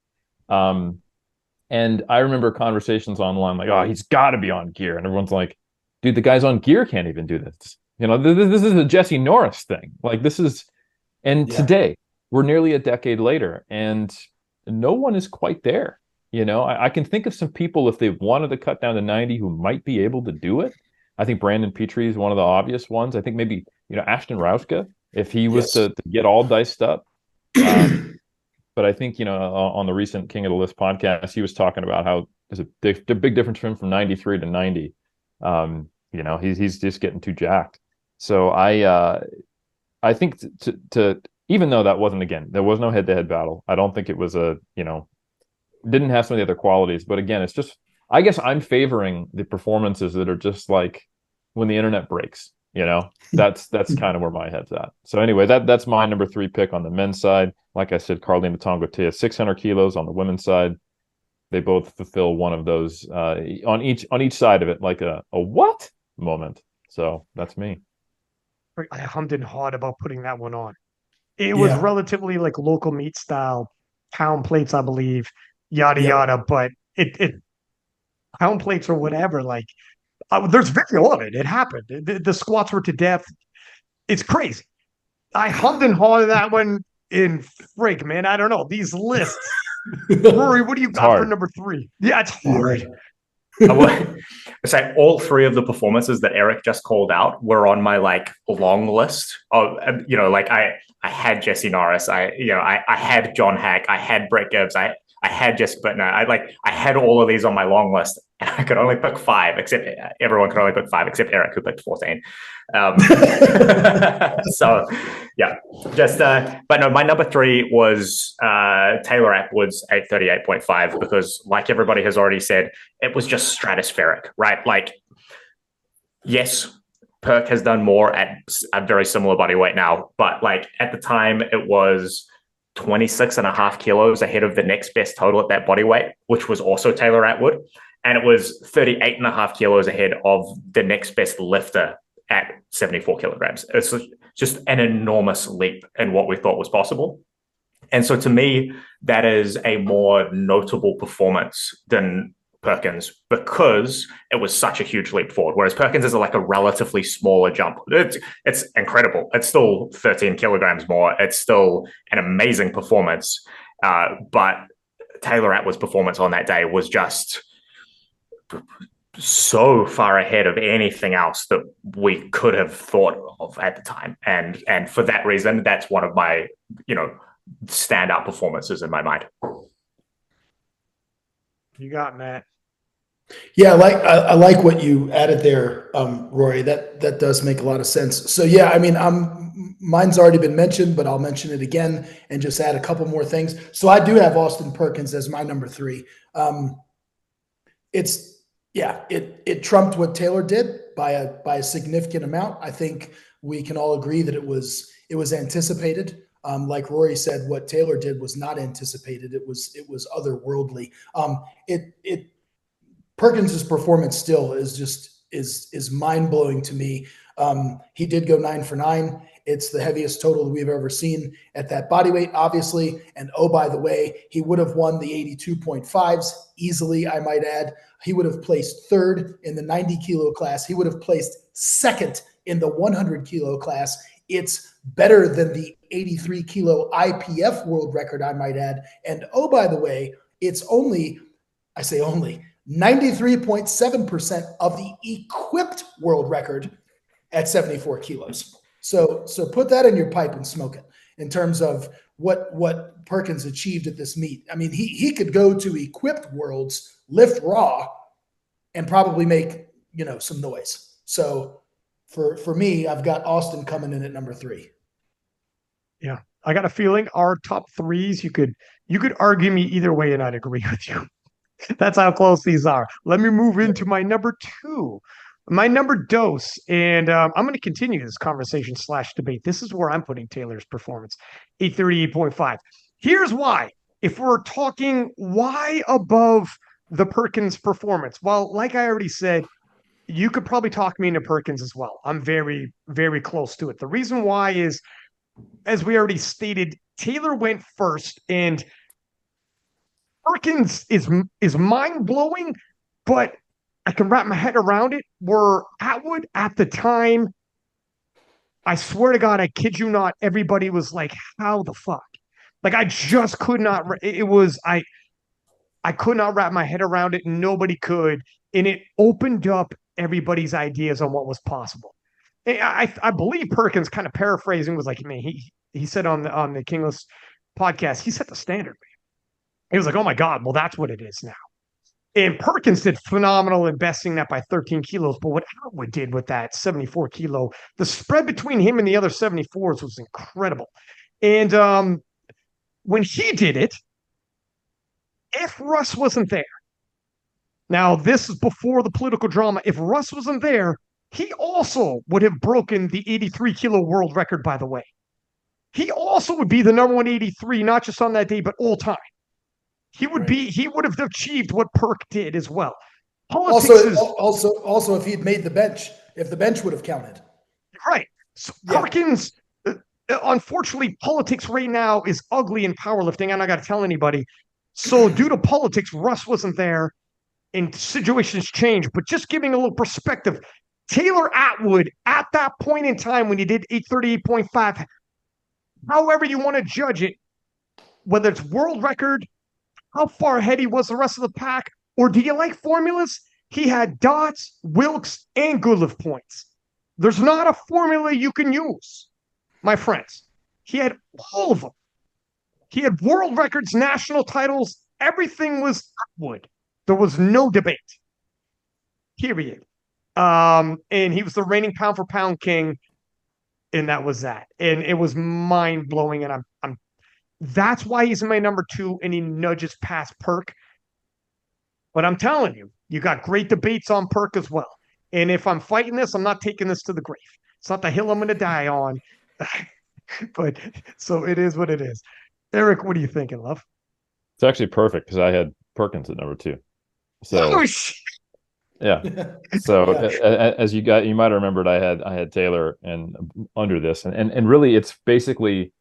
And I remember conversations online like, oh, he's got to be on gear. And everyone's like, dude, the guys on gear can't even do this. You know, this is a Jesse Norris thing. Like this is, and today we're nearly a decade later, and no one is quite there. You know, I can think of some people if they wanted to cut down to 90 who might be able to do it. I think Brandon Petrie is one of the obvious ones. I think maybe, you know, Ashton Rauska, if he was to get all diced up. But I think, you know, on the recent King of the List podcast, he was talking about how there's a big difference for him from 93 to 90. You know, he's just getting too jacked. So I think to even though that wasn't, again, there was no head-to-head battle. I don't think it was a, you know, didn't have some of the other qualities. But again, it's just, I guess I'm favoring the performances that are just like when the internet breaks, you know, that's kind of where my head's at. So anyway, that's my number 3 pick on the men's side. Like I said, Carlene Matongo 600 kilos on the women's side. They both fulfill one of those on each side of it, like a what moment. So that's me. I hummed and hawed about putting that one on. It was relatively like local meat style, pound plates, I believe, yada yada. But it pound plates or whatever. Like there's video of it. It happened. The squats were to death. It's crazy. I hummed and hawed that one in frig, man. I don't know these lists. Rory, what do you got for number 3? Yeah, it's hard. I would say all 3 of the performances that Eric just called out were on my like long list of, you know, like I had Jesse Norris, I had John Hack, I had Brett Gibbs, I had Jessica Bittner. I had all of these on my long list, and I could only pick 5. Except everyone could only pick 5, except Eric, who picked 14. So, yeah, just. But no, my number 3 was Taylor Atwood's 838.5 because, like everybody has already said, it was just stratospheric, right? Like, yes, Perk has done more at a very similar body weight now, but like at the time, it was 26.5 kilos ahead of the next best total at that body weight, which was also Taylor Atwood. And it was 38.5 kilos ahead of the next best lifter at 74 kilograms. It's just an enormous leap in what we thought was possible. And so to me, that is a more notable performance than Perkins because it was such a huge leap forward. Whereas Perkins is like a relatively smaller jump. It's incredible. It's still 13 kilograms more. It's still an amazing performance. But Taylor Atwood's performance on that day was just so far ahead of anything else that we could have thought of at the time. And for that reason, that's one of my, you know, standout performances in my mind. You got Matt. Yeah, I like what you added there, Rory. That does make a lot of sense. So yeah, I mean, mine's already been mentioned, but I'll mention it again and just add a couple more things. So I do have Austin Perkins as my number 3. It trumped what Taylor did by a significant amount. I think we can all agree that it was anticipated. Like Rory said, what Taylor did was not anticipated. It was otherworldly. Perkins's performance still is mind blowing to me. He did go 9 for 9. It's the heaviest total that we've ever seen at that body weight, obviously. And oh, by the way, he would have won the 82.5s easily, I might add. He would have placed 3rd in the 90 kilo class. He would have placed 2nd in the 100 kilo class. It's better than the 83 kilo IPF world record, I might add. And oh, by the way, it's only 93.7% of the equipped world record at 74 kilos. So put that in your pipe and smoke it in terms of what Perkins achieved at this meet. I mean, he could go to equipped worlds, lift raw, and probably make, you know, some noise. So for me, I've got Austin coming in at number 3. Yeah. I got a feeling our top 3s, you could argue me either way and I'd agree with you. That's how close these are. Let me move into my number 2. My number dose, and I'm going to continue this conversation / debate. This is where I'm putting Taylor's performance, 838.5. Here's why. If we're talking why above the Perkins performance, well, like I already said, you could probably talk me into Perkins as well. I'm very, very close to it. The reason why is, as we already stated, Taylor went first, and Perkins is mind-blowing, but I can wrap my head around it, where Atwood at the time I swear to God, I kid you not, everybody was like, how the fuck? Like I just could not. It was I could not wrap my head around it. Nobody could, and it opened up everybody's ideas on what was possible. I believe Perkins, kind of paraphrasing, was like, man, he said on the Kingless podcast, he set the standard. He was like, oh my God, well that's what it is now. And Perkins did phenomenal in besting that by 13 kilos. But what Atwood did with that 74 kilo, the spread between him and the other 74s was incredible. And when he did it, if Russ wasn't there, now this is before the political drama, if Russ wasn't there, he also would have broken the 83 kilo world record, by the way. He also would be the number 183, not just on that day, but all time. He would have achieved what Perk did as well. Also, if he'd made the bench, if the bench would have counted. Right. So Perkins, unfortunately, politics right now is ugly in powerlifting. I'm not going to tell anybody. So due to politics, Russ wasn't there and situations changed. But just giving a little perspective, Taylor Atwood at that point in time when he did 838.5, however you want to judge it, whether it's world record, how far ahead he was the rest of the pack, or do you like formulas? He had dots, Wilks, and Goodlift points. There's not a formula you can use, my friends. He had all of them. He had world records, national titles. Everything was Atwood. There was no debate. Period. And he was the reigning pound for pound king, and that was that. And it was mind blowing. And I'm that's why he's my number 2, and he nudges past Perk. But I'm telling you, you got great debates on Perk as well. And if I'm fighting this, I'm not taking this to the grave. It's not the hill I'm going to die on. But so it is what it is. Eric, what are you thinking, love? It's actually perfect because I had Perkins at number 2. So yeah. So as you might have remembered, I had Taylor and under this, and really it's basically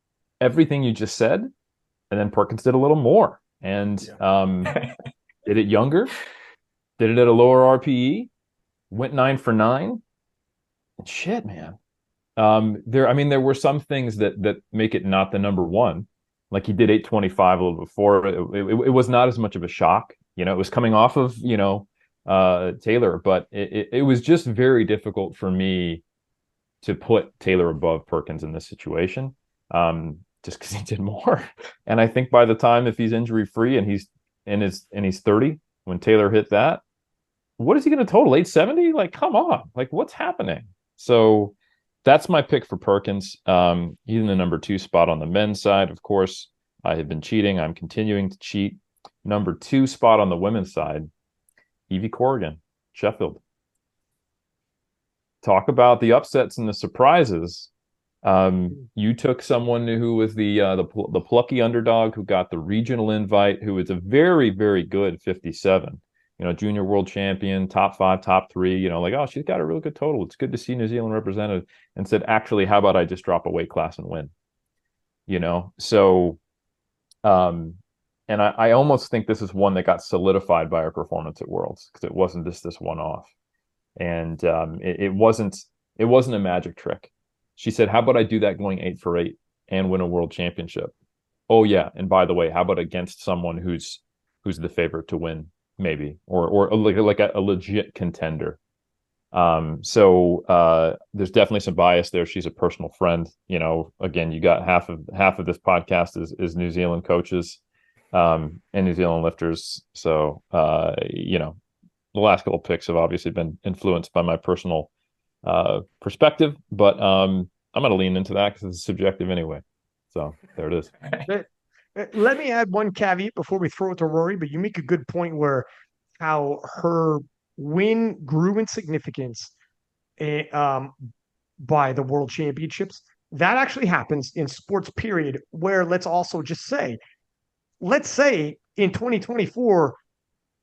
everything you just said, and then Perkins did a little more and did it younger, did it at a lower RPE, went 9 for 9, and shit, man. There were some things that make it not the number 1. Like he did 825 a little before. It was not as much of a shock. It was coming off of, Taylor, but it was just very difficult for me to put Taylor above Perkins in this situation. Just because he did more. And I think by the time, if he's injury free and he's 30, when Taylor hit that, what is he going to total? 870? Like, come on. Like, what's happening? So that's my pick for Perkins. He's in the number 2 spot on the men's side. Of course, I have been cheating. I'm continuing to cheat. Number 2 spot on the women's side, Evie Corrigan, Sheffield. Talk about the upsets and the surprises. You took someone who was the plucky underdog who got the regional invite, who is a very, very good 57, junior world champion, top 5, top 3, oh, she's got a real good total. It's good to see New Zealand represented, and said, actually, how about I just drop a weight class and win? So, and I almost think this is one that got solidified by her performance at Worlds, because it wasn't just this one-off. And it wasn't a magic trick. She said, how about I do that going 8 for 8 and win a world championship? Oh, yeah. And by the way, how about against someone who's the favorite to win, maybe, or like a legit contender? So there's definitely some bias there. She's a personal friend. Again, you got half of this podcast is New Zealand coaches and New Zealand lifters. So, the last couple of picks have obviously been influenced by my personal perspective, but I'm going to lean into that because it's subjective anyway. So there it is. Let me add one caveat before we throw it to Rory, but you make a good point where how her win grew in significance by the World Championships. That actually happens in sports, period, where let's say in 2024,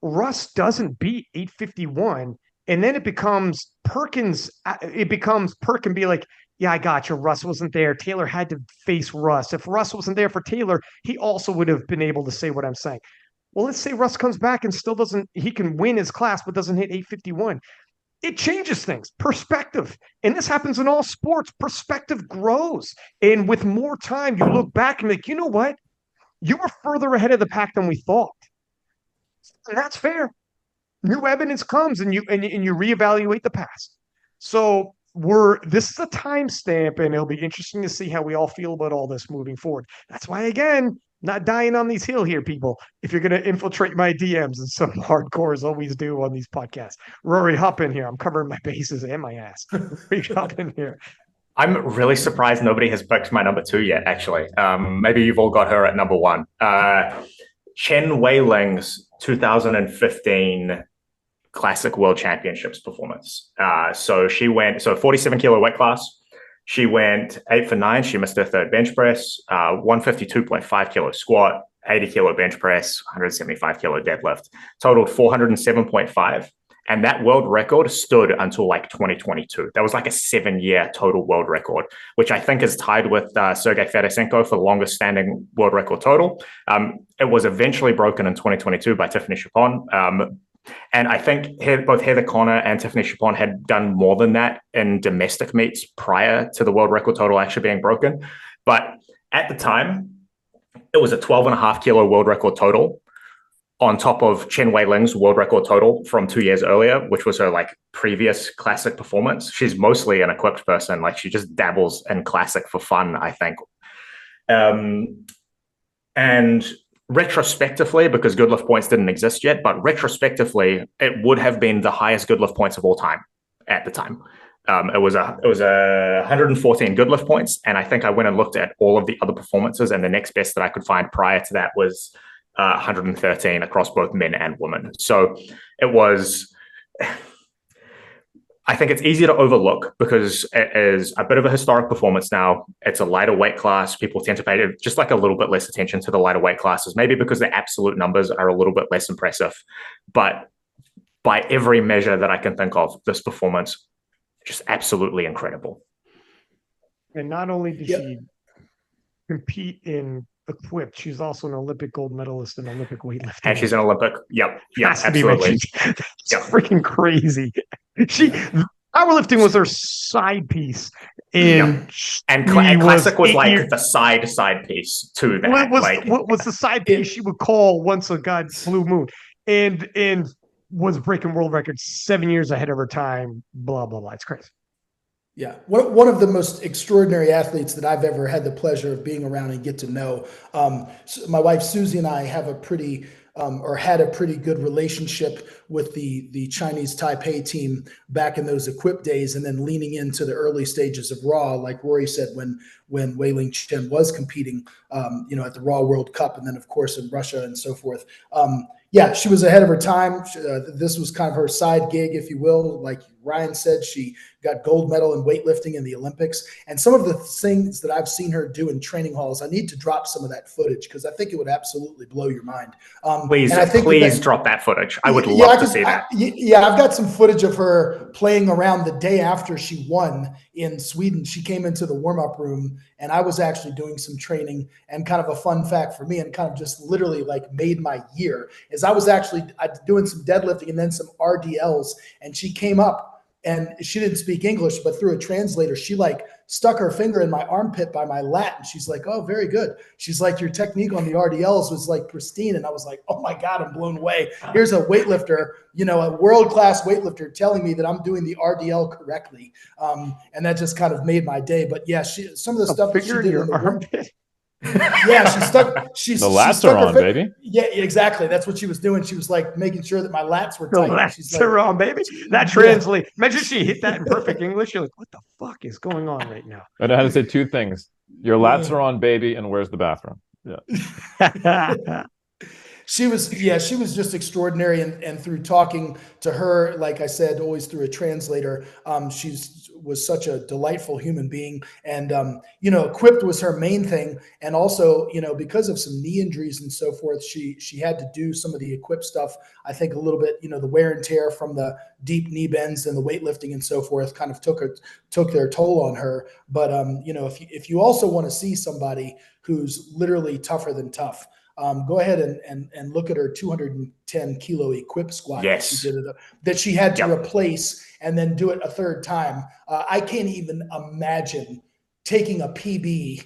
Russ doesn't beat 851, and then it becomes Perkins. It becomes Perk and be like, yeah, I got you. Russ wasn't there. Taylor had to face Russ. If Russ wasn't there for Taylor, he also would have been able to say what I'm saying. Well, let's say Russ comes back and still doesn't, he can win his class, but doesn't hit 851. it changes things. Perspective. And this happens in all sports. Perspective grows. And with more time, you look back and like, you know what? You were further ahead of the pack than we thought. And that's fair. New evidence comes and you reevaluate the past. So this is a timestamp, and it'll be interesting to see how we all feel about all this moving forward. That's why, again, not dying on these hill here, people. If you're going to infiltrate my DMs, and some hardcores always do on these podcasts, Rory, hop in here. I'm covering my bases and my ass. Rory, hop in here. I'm really surprised nobody has picked my number 2 yet, actually. Maybe you've all got her at number 1. Chen Weiling's 2015 Classic World Championships performance. So she went, 47 kilo weight class. She went 8 for 9. She missed her third bench press, 152.5 kilo squat, 80 kilo bench press, 175 kilo deadlift, totaled 407.5. And that world record stood until like 2022. That was like a 7-year total world record, which I think is tied with Sergey Fedosenko for the longest standing world record total. It was eventually broken in 2022 by Tiffany Chapon. And I think both Heather Connor and Tiffany Chapon had done more than that in domestic meets prior to the world record total actually being broken. But at the time, it was a 12.5 kilo world record total on top of Chen Weiling's world record total from 2 years earlier, which was her like previous classic performance. She's mostly an equipped person. Like she just dabbles in classic for fun, I think. And retrospectively, because good lift points didn't exist yet, but retrospectively, it would have been the highest good lift points of all time at the time. It was a 114 good lift points, and I think I went and looked at all of the other performances, and the next best that I could find prior to that was 113 across both men and women. So it was. I think it's easy to overlook because it is a bit of a historic performance now. It's a lighter weight class. People tend to pay just like a little bit less attention to the lighter weight classes, maybe because the absolute numbers are a little bit less impressive. But by every measure that I can think of, this performance, just absolutely incredible. And not only did she compete in equipped, she's also an Olympic gold medalist in Olympic weightlifting. And she's an Olympic. Yep, absolutely. It's freaking crazy. Powerlifting was her side piece, and classic was like the side piece to that. What was the side piece she would call once a god blue moon, and was breaking world records 7 years ahead of her time. Blah blah blah. It's crazy. Yeah, one of the most extraordinary athletes that I've ever had the pleasure of being around and get to know. My wife Susie and I have had a pretty good relationship with the Chinese Taipei team back in those equipped days, and then leaning into the early stages of Raw, like Rory said, when Wei-Ling Chen was competing, at the Raw World Cup, and then of course in Russia and so forth. Yeah, she was ahead of her time. This was kind of her side gig, if you will. Like Ryan said, she got gold medal in weightlifting in the Olympics. And some of the things that I've seen her do in training halls, I need to drop some of that footage because I think it would absolutely blow your mind. Please drop that footage. I would love to see that. I've got some footage of her playing around the day after she won in Sweden. She came into the warm-up room, and I was actually doing some training. And kind of a fun fact for me, and kind of just literally like made my year, is I was actually doing some deadlifting and then some RDLs, and she came up and she didn't speak English, but through a translator, she like stuck her finger in my armpit by my lat, and she's like, "Oh, very good." She's like, "Your technique on the RDLs was like pristine," and I was like, "Oh my God, I'm blown away." Here's a weightlifter, a world-class weightlifter telling me that I'm doing the RDL correctly, and that just kind of made my day. But yeah, some of the stuff that she did in the armpit. Yeah, she's the lats are on, baby. Yeah, exactly. That's what she was doing. She was like making sure that my lats were tight. The lats are on, baby. That translates. Imagine she hit that in perfect English. You're like, what the fuck is going on right now? I know how to say two things. Your lats are on, baby, and where's the bathroom? Yeah. She was just extraordinary. And through talking to her, like I said, always through a translator, was such a delightful human being. And, equipped was her main thing. And also, because of some knee injuries and so forth, she had to do some of the equipped stuff. I think a little bit, the wear and tear from the deep knee bends and the weightlifting and so forth kind of took their toll on her. But, if you also want to see somebody who's literally tougher than tough, go ahead and look at her 210 kilo equip squat Yes. that she did that she had to replace and then do it a third time. I can't even imagine taking a PB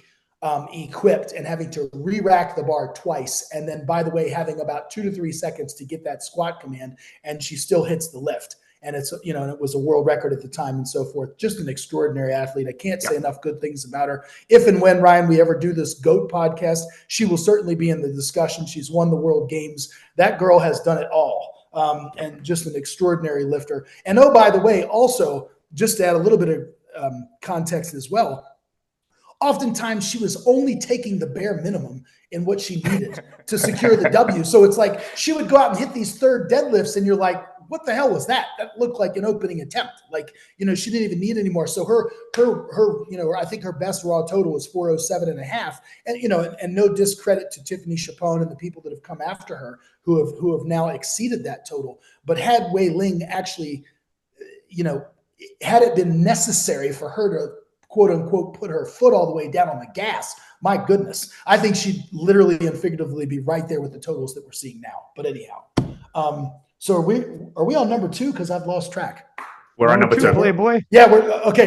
equipped and having to re-rack the bar twice, and then, by the way, having about 2 to 3 seconds to get that squat command, and she still hits the lift. And it's, you know, and it was a world record at the time and so forth. Just an extraordinary athlete. I can't say enough good things about her. If and when, Ryan, we ever do this GOAT podcast, she will certainly be in the discussion. She's won the world games. That girl has done it all. And just an extraordinary lifter. And oh, by the way, also, just to add a little bit of context as well, oftentimes she was only taking the bare minimum in what she needed to secure the W. So it's like she would go out and hit these third deadlifts, and you're like, what the hell was that? That looked like an opening attempt. Like, you know, she didn't even need anymore. So her, you know, I think her best raw total was 407.5. And, you know, and no discredit to Tiffany Chapone and the people that have come after her who have now exceeded that total. But had Wei Ling actually, you know, had it been necessary for her to quote unquote put her foot all the way down on the gas, my goodness, I think she'd literally and figuratively be right there with the totals that we're seeing now. But anyhow, so are we on number 2? Because I've lost track. We're on number 2. Playboy. Yeah,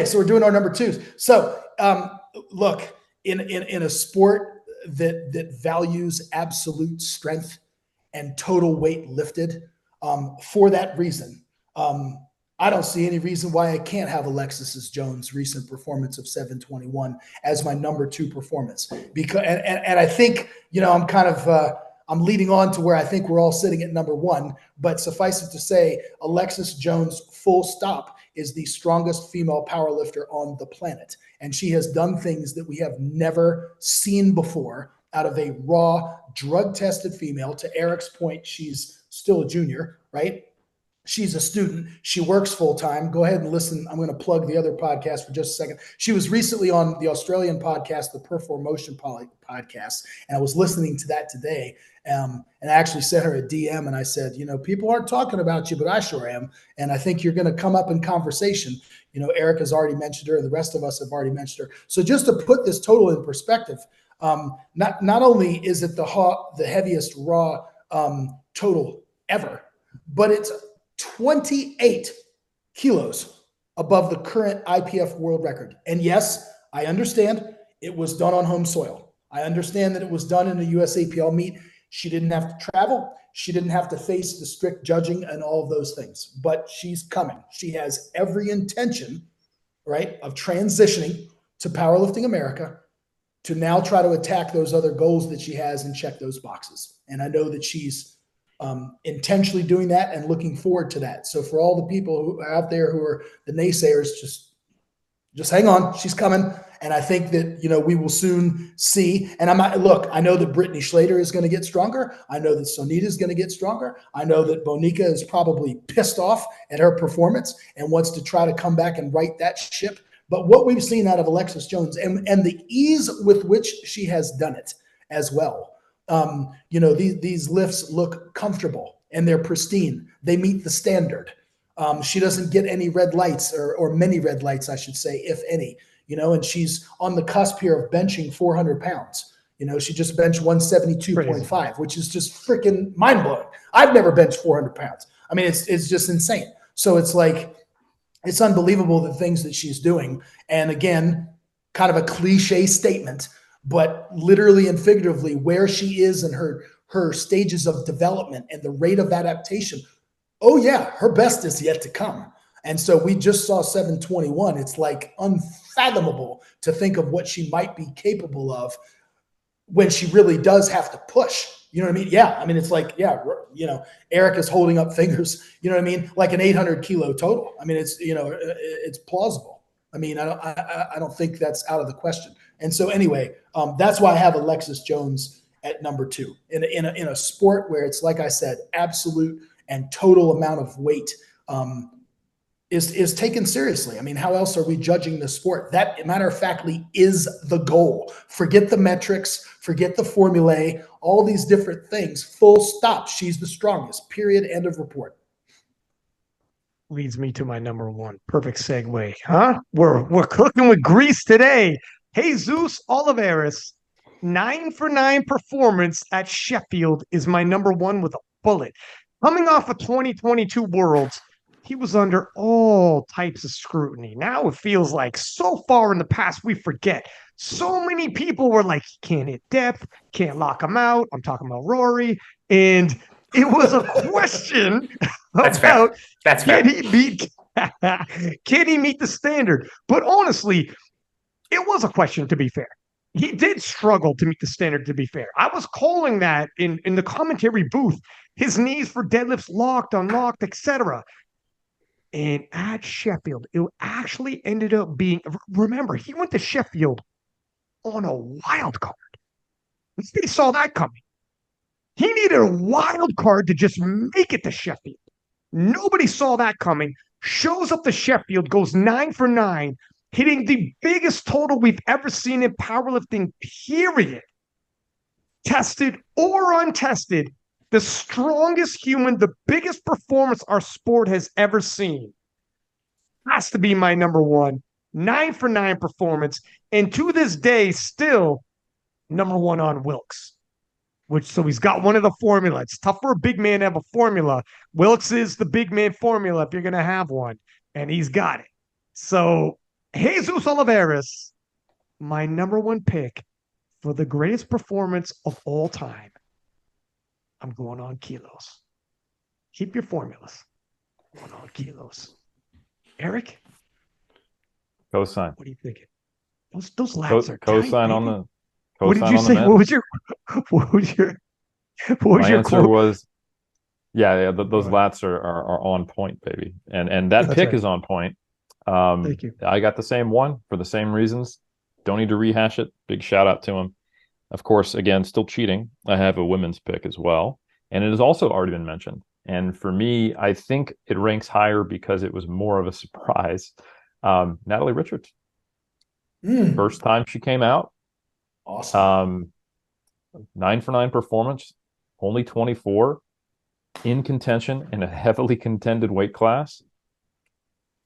so we're doing our number 2s. So look, in a sport that values absolute strength and total weight lifted, for that reason, I don't see any reason why I can't have Alexis Jones' recent performance of 721 as my number 2 performance. Because and I think, you know, I'm kind of I'm leading on to where I think we're all sitting at number 1, but suffice it to say, Alexis Jones, full stop, is the strongest female powerlifter on the planet. And she has done things that we have never seen before out of a raw, drug-tested female. To Eric's point, she's still a junior, right? She's a student. She works full-time. Go ahead and listen. I'm going to plug the other podcast for just a second. She was recently on the Australian podcast, the Performotion podcast, and I was listening to that today. And I actually sent her a DM, and I said, you know, people aren't talking about you, but I sure am. And I think you're going to come up in conversation. You know, Eric has already mentioned her, and the rest of us have already mentioned her. So just to put this total in perspective, not only is it the heaviest raw total ever, but it's 28 kilos above the current IPF world record. And yes, I understand it was done on home soil. I understand that it was done in a USAPL meet. She didn't have to travel. She didn't have to face the strict judging and all of those things, but she's coming. She has every intention, right, of transitioning to Powerlifting America to now try to attack those other goals that she has and check those boxes. And I know that she's intentionally doing that and looking forward to that. So for all the people who are out there who are the naysayers, just hang on. She's coming. And I think that, you know, we will soon see. And I know that Brittany Schlater is going to get stronger. I know that Sonita is going to get stronger. I know that Bonica is probably pissed off at her performance and wants to try to come back and right that ship. But what we've seen out of Alexis Jones and the ease with which she has done it as well. You know, these lifts look comfortable and they're pristine. They meet the standard. She doesn't get any red lights or many red lights, I should say, if any, you know, and she's on the cusp here of benching 400 pounds. You know, she just benched 172.5, which is just freaking mind blowing. I've never benched 400 pounds. I mean, it's just insane. So it's like, it's unbelievable the things that she's doing. And again, kind of a cliche statement, but literally and figuratively where she is in her stages of development and the rate of adaptation. Oh yeah, her best is yet to come. And so we just saw 721. It's like unfathomable to think of what she might be capable of when she really does have to push. You know what I mean? Yeah. I mean, it's like, yeah, you know, Eric is holding up fingers, you know what I mean? Like an 800 kilo total. I mean, it's, you know, it's plausible. I mean, I don't think that's out of the question. And so anyway, that's why I have Alexis Jones at number 2 in a sport where it's, like I said, absolute and total amount of weight is taken seriously. I mean, how else are we judging the sport? That, matter of factly, is the goal. Forget the metrics, forget the formulae, all these different things. Full stop. She's the strongest. Period. End of report. Leads me to my number 1. Perfect segue, huh? We're cooking with grease today. Jesus Oliveras. 9-for-9 performance at Sheffield is my number one with a bullet. Coming off of 2022 Worlds, he was under all types of scrutiny. Now it feels like so far in the past, we forget. So many people were like, he can't hit depth, can't lock him out. I'm talking about Rory. And it was a question That's about fair. That's fair. can he meet the standard? But honestly, it was a question, to be fair. He did struggle to meet the standard, to be fair. I was calling that in the commentary booth. His knees for deadlifts locked, unlocked, etc. And at Sheffield, it actually ended up being, remember, he went to Sheffield on a wild card. Nobody saw that coming. He needed a wild card to just make it to Sheffield. Nobody saw that coming. Shows up to Sheffield, goes 9-for-9, hitting the biggest total we've ever seen in powerlifting, period. Tested or untested, the strongest human, the biggest performance our sport has ever seen. Has to be my number one. 9-for-9 performance. And to this day, still number one on Wilks. So he's got one of the formula. It's tough for a big man to have a formula. Wilks is the big man formula if you're going to have one. And he's got it. So Jesus Oliveras, my number one pick for the greatest performance of all time. I'm going on kilos. Keep your formulas. I'm going on kilos. Eric? Cosign. What are you thinking? Those lats are cosign tight, on baby. the. What did you say? What was your My answer quote? was, those lats are on point, baby. And that pick is on point. Thank you. I got the same one for the same reasons. Don't need to rehash it. Big shout out to him. Of course, again, still cheating. I have a women's pick as well. And it has also already been mentioned. And for me, I think it ranks higher because it was more of a surprise. Natalie Richards. First time she came out. Awesome. 9-for-9 performance, only 24, in contention in a heavily contended weight class.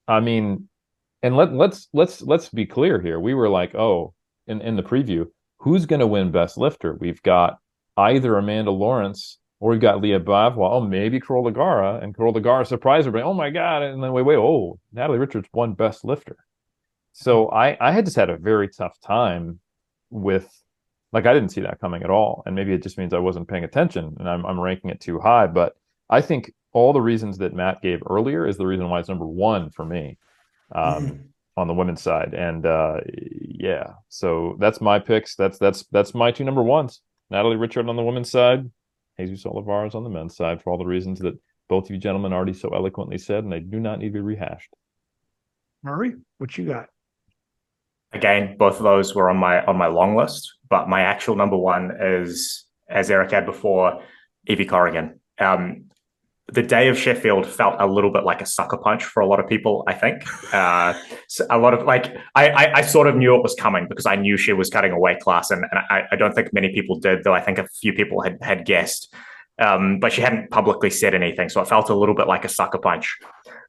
I mean, and let's be clear here. We were like, oh, in the preview, who's going to win best lifter? We've got either Amanda Lawrence or we've got Leah Bavois. Oh, maybe Carol Legara, and Carol Legara surprised everybody. Oh my God! And then wait, oh, Natalie Richards won best lifter. So I had just had a very tough time with. Like, I didn't see that coming at all. And maybe it just means I wasn't paying attention and I'm ranking it too high. But I think all the reasons that Matt gave earlier is the reason why it's number one for me on the women's side. And so that's my picks. That's my two number ones. Natalie Richard on the women's side, Jesus Olivares on the men's side, for all the reasons that both of you gentlemen already so eloquently said, and they do not need to be rehashed. Murray, what you got? Again, both of those were on my long list, but my actual number one is, as Eric had before, Evie Corrigan. The day of Sheffield felt a little bit like a sucker punch for a lot of people, I think. So a lot of I sort of knew it was coming because I knew she was cutting a weight class, and I don't think many people did, though I think a few people had guessed. But she hadn't publicly said anything, so it felt a little bit like a sucker punch.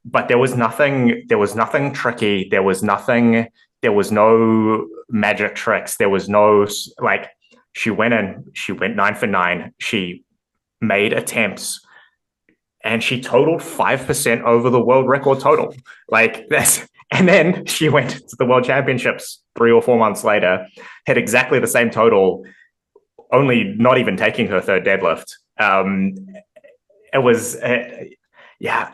But there was nothing tricky. There was no magic tricks. There was no, she went 9-for-9. She made attempts and she totaled 5% over the world record total. And then she went to the world championships 3 or 4 months later, hit exactly the same total, only not even taking her third deadlift. It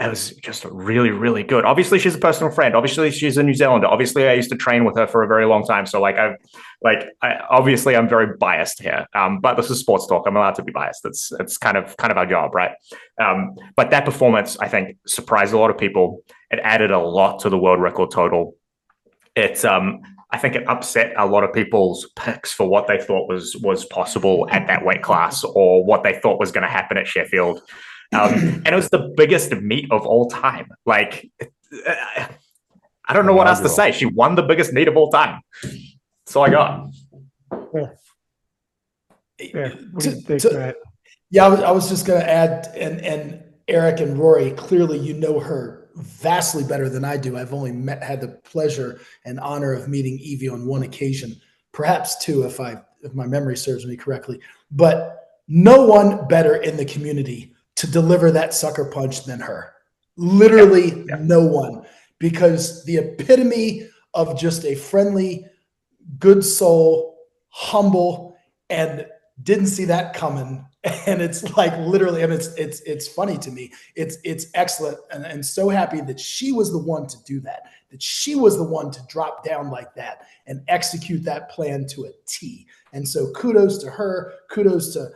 was just really, really good. Obviously, she's a personal friend. Obviously, she's a New Zealander. Obviously, I used to train with her for a very long time. So, obviously, I'm very biased here. But this is sports talk. I'm allowed to be biased. It's kind of our job, right? But that performance, I think, surprised a lot of people. It added a lot to the world record total. I think it upset a lot of people's picks for what they thought was possible at that weight class or what they thought was going to happen at Sheffield. And it was the biggest meet of all time. I don't know what else to say. She won the biggest meet of all time. That's all I got. Yeah. What do you think, Matt? Yeah, I was just going to add, and Eric and Rory, clearly you know her vastly better than I do. I've only had the pleasure and honor of meeting Evie on one occasion, perhaps two, if I if my memory serves me correctly. But no one better in the community to deliver that sucker punch than her. Literally no one, because the epitome of just a friendly, good soul, humble, and didn't see that coming. And it's like literally, and it's funny to me. It's excellent, and so happy that she was the one to do that. That she was the one to drop down like that and execute that plan to a T. And so kudos to her. Kudos to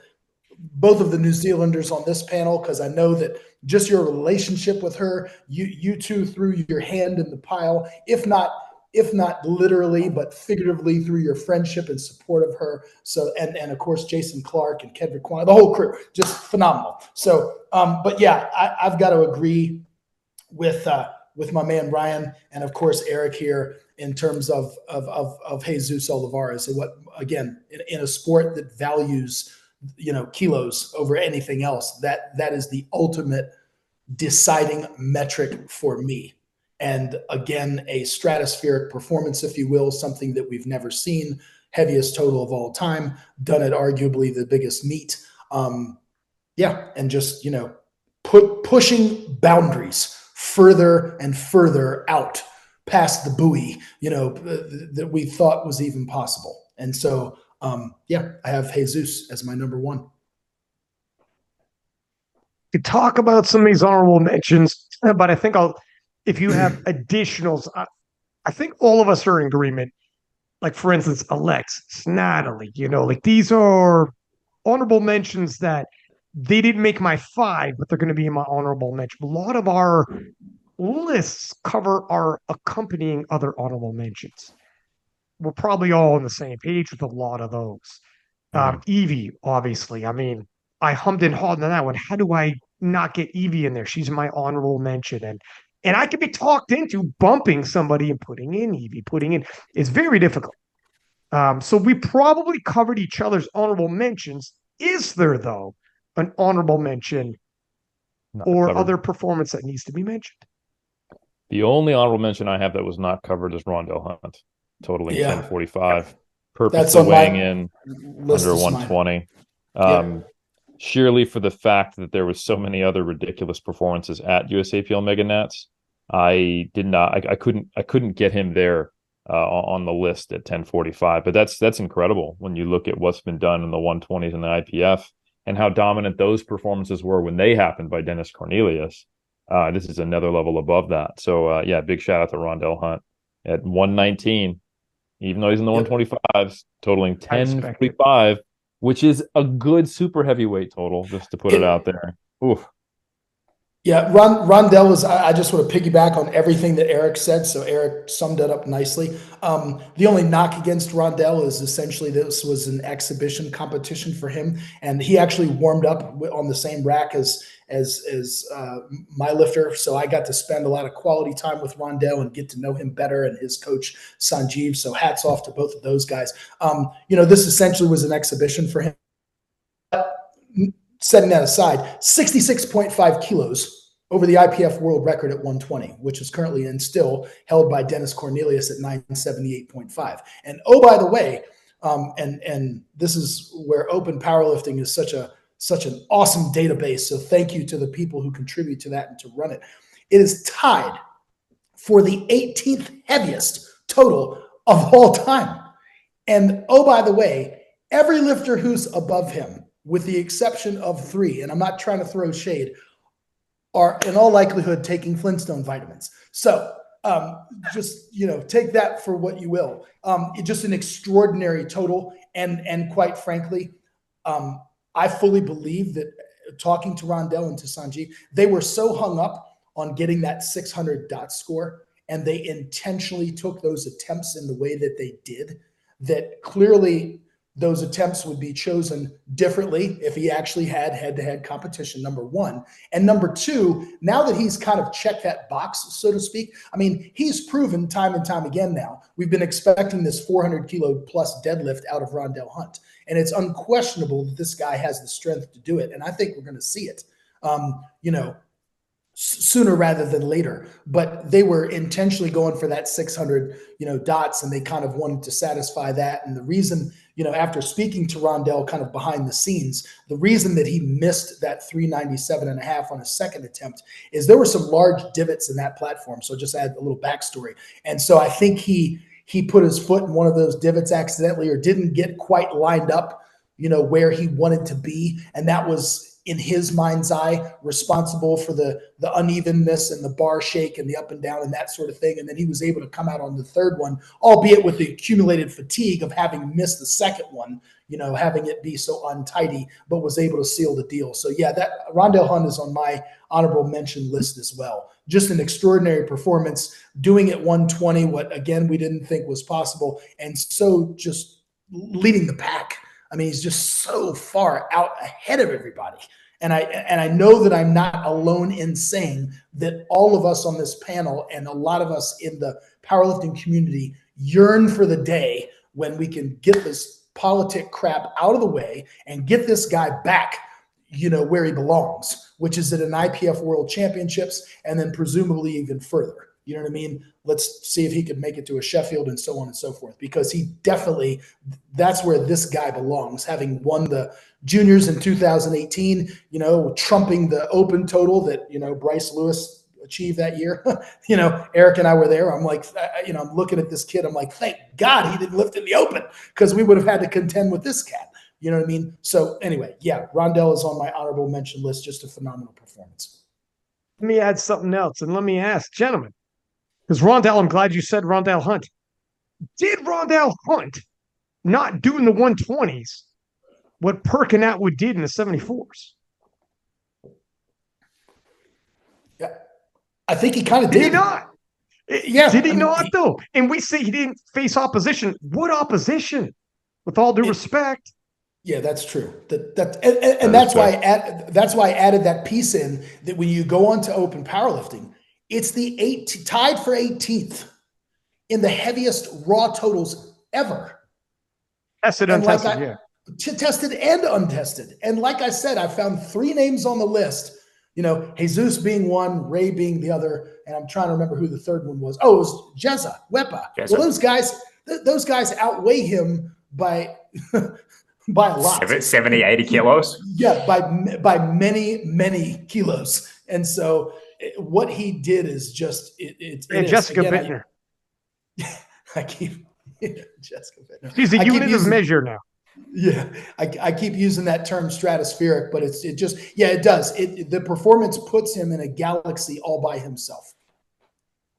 both of the New Zealanders on this panel, because I know that just your relationship with her, you two threw your hand in the pile, if not literally, but figuratively through your friendship and support of her. So, and of course, Jason Clark and Kedrick Quine, the whole crew, just phenomenal. So, but yeah, I've got to agree with my man Brian, and of course Eric here, in terms of Jesus Olivares, and what, again, in a sport that values, kilos over anything else, that is the ultimate deciding metric for me. And again, a stratospheric performance, if you will, something that we've never seen. Heaviest total of all time, done at arguably the biggest meet. And just, pushing boundaries further and further out past the buoy, that we thought was even possible. And so, I have Jesus as my number one. To talk about some of these honorable mentions, but I think if you have additionals, I think all of us are in agreement. Like, for instance, Alexis, Natalie, these are honorable mentions that they didn't make my 5, but they're going to be in my honorable mention. A lot of our lists cover our accompanying other honorable mentions. We're probably all on the same page with a lot of those. Evie, obviously. I mean, I hummed and hawed on that one. How do I not get Evie in there? She's my honorable mention. And I can be talked into bumping somebody and putting in Evie. It's very difficult. So we probably covered each other's honorable mentions. Is there, though, an honorable mention or other performance that needs to be mentioned? The only honorable mention I have that was not covered is Rondel Hunt, totaling 1045. Purposely weighing in under 120. Sheerly for the fact that there was so many other ridiculous performances at USAPL Mega Nats, I couldn't get him there on the list at 1045. But that's incredible when you look at what's been done in the 120s and the IPF and how dominant those performances were when they happened by Dennis Cornelius. This is another level above that. So big shout out to Rondel Hunt at 119, even though he's in the 125s, totaling 1045, which is a good super heavyweight total, just to put it out there. Oof. Yeah, Rondel was, I just want to piggyback on everything that Eric said. So Eric summed it up nicely. The only knock against Rondel is essentially this was an exhibition competition for him. And he actually warmed up on the same rack as my lifter. So I got to spend a lot of quality time with Rondel and get to know him better, and his coach Sanjeev. So hats off to both of those guys. This essentially was an exhibition for him. Setting that aside, 66.5 kilos over the IPF world record at 120, which is currently and still held by Dennis Cornelius at 978.5. And oh, by the way, and this is where open powerlifting is such an awesome database. So thank you to the people who contribute to that and to run it. It is tied for the 18th heaviest total of all time. And oh, by the way, every lifter who's above him, with the exception of 3, and I'm not trying to throw shade, are in all likelihood taking Flintstone vitamins. So just, take that for what you will. Just an extraordinary total. And quite frankly, I fully believe that, talking to Rondel and to Sanjeev, they were so hung up on getting that 600 dot score, and they intentionally took those attempts in the way that they did, that clearly those attempts would be chosen differently if he actually had head-to-head competition, number one. And number two, now that he's kind of checked that box, so to speak, I mean, he's proven time and time again now. We've been expecting this 400 kilo plus deadlift out of Rondel Hunt. And it's unquestionable that this guy has the strength to do it. And I think we're going to see it. sooner rather than later, but they were intentionally going for that 600, dots, and they kind of wanted to satisfy that. And the reason, after speaking to Rondel kind of behind the scenes, the reason that he missed that 397.5 on his second attempt is there were some large divots in that platform. So just add a little backstory. And so I think he put his foot in one of those divots accidentally, or didn't get quite lined up, where he wanted to be. And that was, in his mind's eye, responsible for the unevenness and the bar shake and the up and down and that sort of thing. And then he was able to come out on the third one, albeit with the accumulated fatigue of having missed the second one, having it be so untidy, but was able to seal the deal. So yeah, that Rondel Hunt is on my honorable mention list as well. Just an extraordinary performance, doing at 120, what again we didn't think was possible, and so just leading the pack. I mean, he's just so far out ahead of everybody. And I know that I'm not alone in saying that all of us on this panel and a lot of us in the powerlifting community yearn for the day when we can get this politic crap out of the way and get this guy back, where he belongs, which is at an IPF World Championships, and then presumably even further. You know what I mean? Let's see if he could make it to a Sheffield and so on and so forth, because he definitely, that's where this guy belongs, having won the juniors in 2018, trumping the open total that, Bryce Lewis achieved that year. Eric and I were there. I'm like, I'm looking at this kid. I'm like, thank God he didn't lift in the open, because we would have had to contend with this cat. You know what I mean? So anyway, yeah, Rondel is on my honorable mention list. Just a phenomenal performance. Let me add something else, and let me ask, gentlemen, because Rondel, I'm glad you said Rondel Hunt. Did Rondel Hunt not do in the 120s what Perk and Atwood did in the 74s? Yeah, I think he kind of did. Did he not? Yeah. Did he not, though? And we say he didn't face opposition. What opposition? With all due respect. Yeah, that's true. That's why I added that piece in, that when you go on to open powerlifting, it's the tied for 18th in the heaviest raw totals ever. Tested, untested, Tested and untested. And like I said, I found 3 names on the list, Jesus being one, Ray being the other, and I'm trying to remember who the third one was. Oh, it was Jezza, Wepa. Well, those guys outweigh him by by a lot. 70, 80 kilos? Yeah, by many, many kilos. And so what he did is just Jessica Bittner. I keep Jessica Bittner. She's a unit of measure now. Yeah, I keep using that term stratospheric, but it does. The performance puts him in a galaxy all by himself.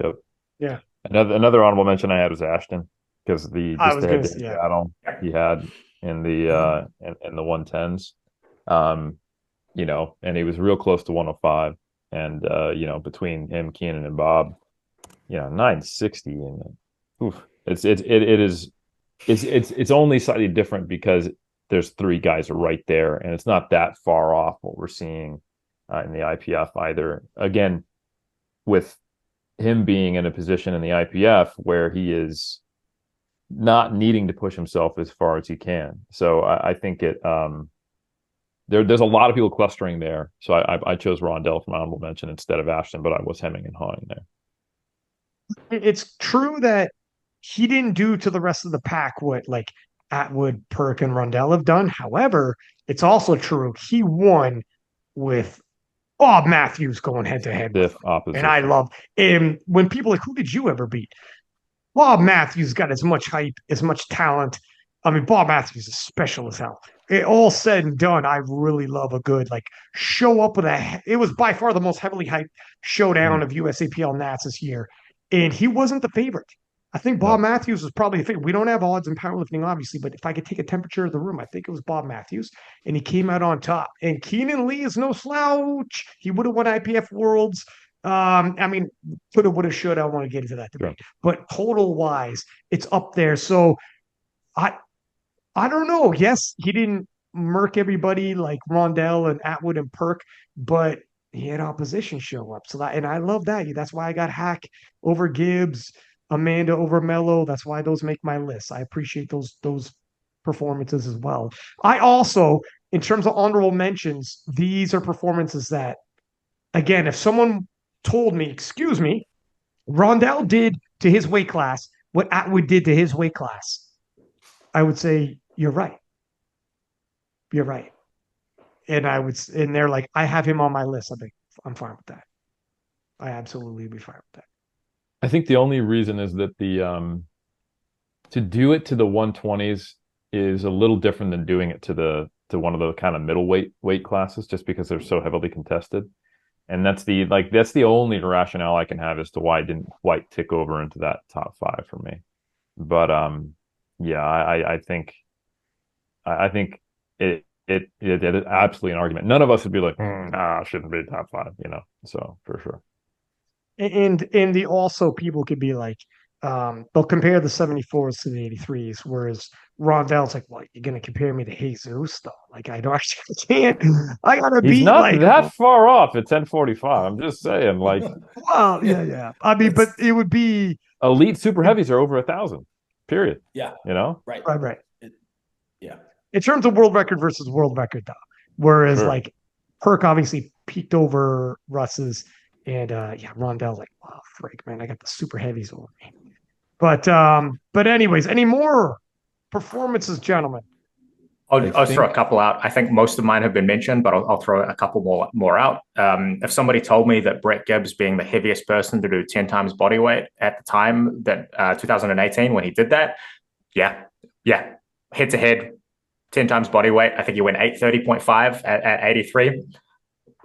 Yep. Yeah. Another honorable mention I had was Ashton, because the head-to-head battle he had in the in the 110s, and he was real close to 105, and between him, Keenan, and Bob, 960, and it's only slightly different because there's 3 guys right there, and it's not that far off what we're seeing in the IPF either. Again, with him being in a position in the IPF where he is not needing to push himself as far as he can. So I think there's a lot of people clustering there. So I chose Rondel for my honorable mention instead of Ashton, but I was hemming and hawing there. It's true that he didn't do to the rest of the pack what like Atwood, Perk, and Rondel have done. However, it's also true he won with Bob Matthews going head to head. And I love when people are like, who did you ever beat? Bob Matthews got as much hype, as much talent. I mean, Bob Matthews is special as hell. It all said and done, I really love a good show up with it was by far the most heavily hyped showdown of USAPL Nats this year. And he wasn't the favorite. I think Bob Matthews was probably the favorite. We don't have odds in powerlifting, obviously, but if I could take a temperature of the room, I think it was Bob Matthews, and he came out on top. And Keenan Lee is no slouch. He would have won IPF Worlds. I mean, coulda, woulda, shoulda. I want to get into that debate, but total wise, it's up there. So I don't know. Yes, he didn't murk everybody like Rondel and Atwood and Perk, but he had opposition show up. So and I love that. That's why I got Hack over Gibbs, Amanda over Mello. That's why those make my list. I appreciate those performances as well. I also, in terms of honorable mentions, these are performances that again, if someone told me, excuse me, Rondel did to his weight class what Atwood did to his weight class, I would say, you're right. You're right. And they're like, I have him on my list. I'm fine with that. I absolutely be fine with that. I think the only reason is that to do it to the 120s is a little different than doing it to one of the kind of middleweight weight classes, just because they're so heavily contested. And that's the only rationale I can have as to why it didn't quite tick over into that top 5 for me. But yeah, I think it is absolutely an argument. None of us would be like, nah, shouldn't be top 5, So for sure. And the also people could be like, they'll compare the 74s to the 83s, whereas Rondel's like, well, you're gonna compare me to Jesus though. Like I don't actually can't. I gotta He's be not like that far off at 10:45. I'm just saying, like, well, yeah. I mean, but it would be elite super heavies are over 1,000. Period. Yeah. Right. Right. Yeah. In terms of world record versus world record, though, whereas Sure. like Perk obviously peaked over Russ's, and yeah, Rondel's like, wow, freak, man, I got the super heavies over me. But anyways, any more performances, gentlemen? I'll throw a couple out. I think most of mine have been mentioned, but I'll throw a couple more out. If somebody told me that Brett Gibbs, being the heaviest person to do 10 times body weight at the time, that 2018 when he did that, yeah, head to head, 10 times body weight. I think he went 830.5 at 83.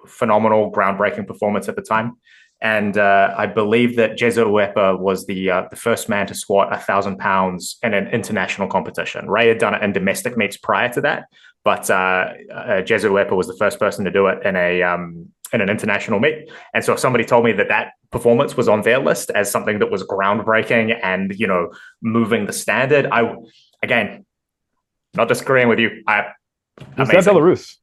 Phenomenal, groundbreaking performance at the time. And I believe that Jezo Uepa was the first man to squat 1,000 pounds in an international competition. Ray had done it in domestic meets prior to that, but Jezo Uepa was the first person to do it in an international meet. And so if somebody told me that performance was on their list as something that was groundbreaking and moving the standard, again, not disagreeing with you. Was that Belarus?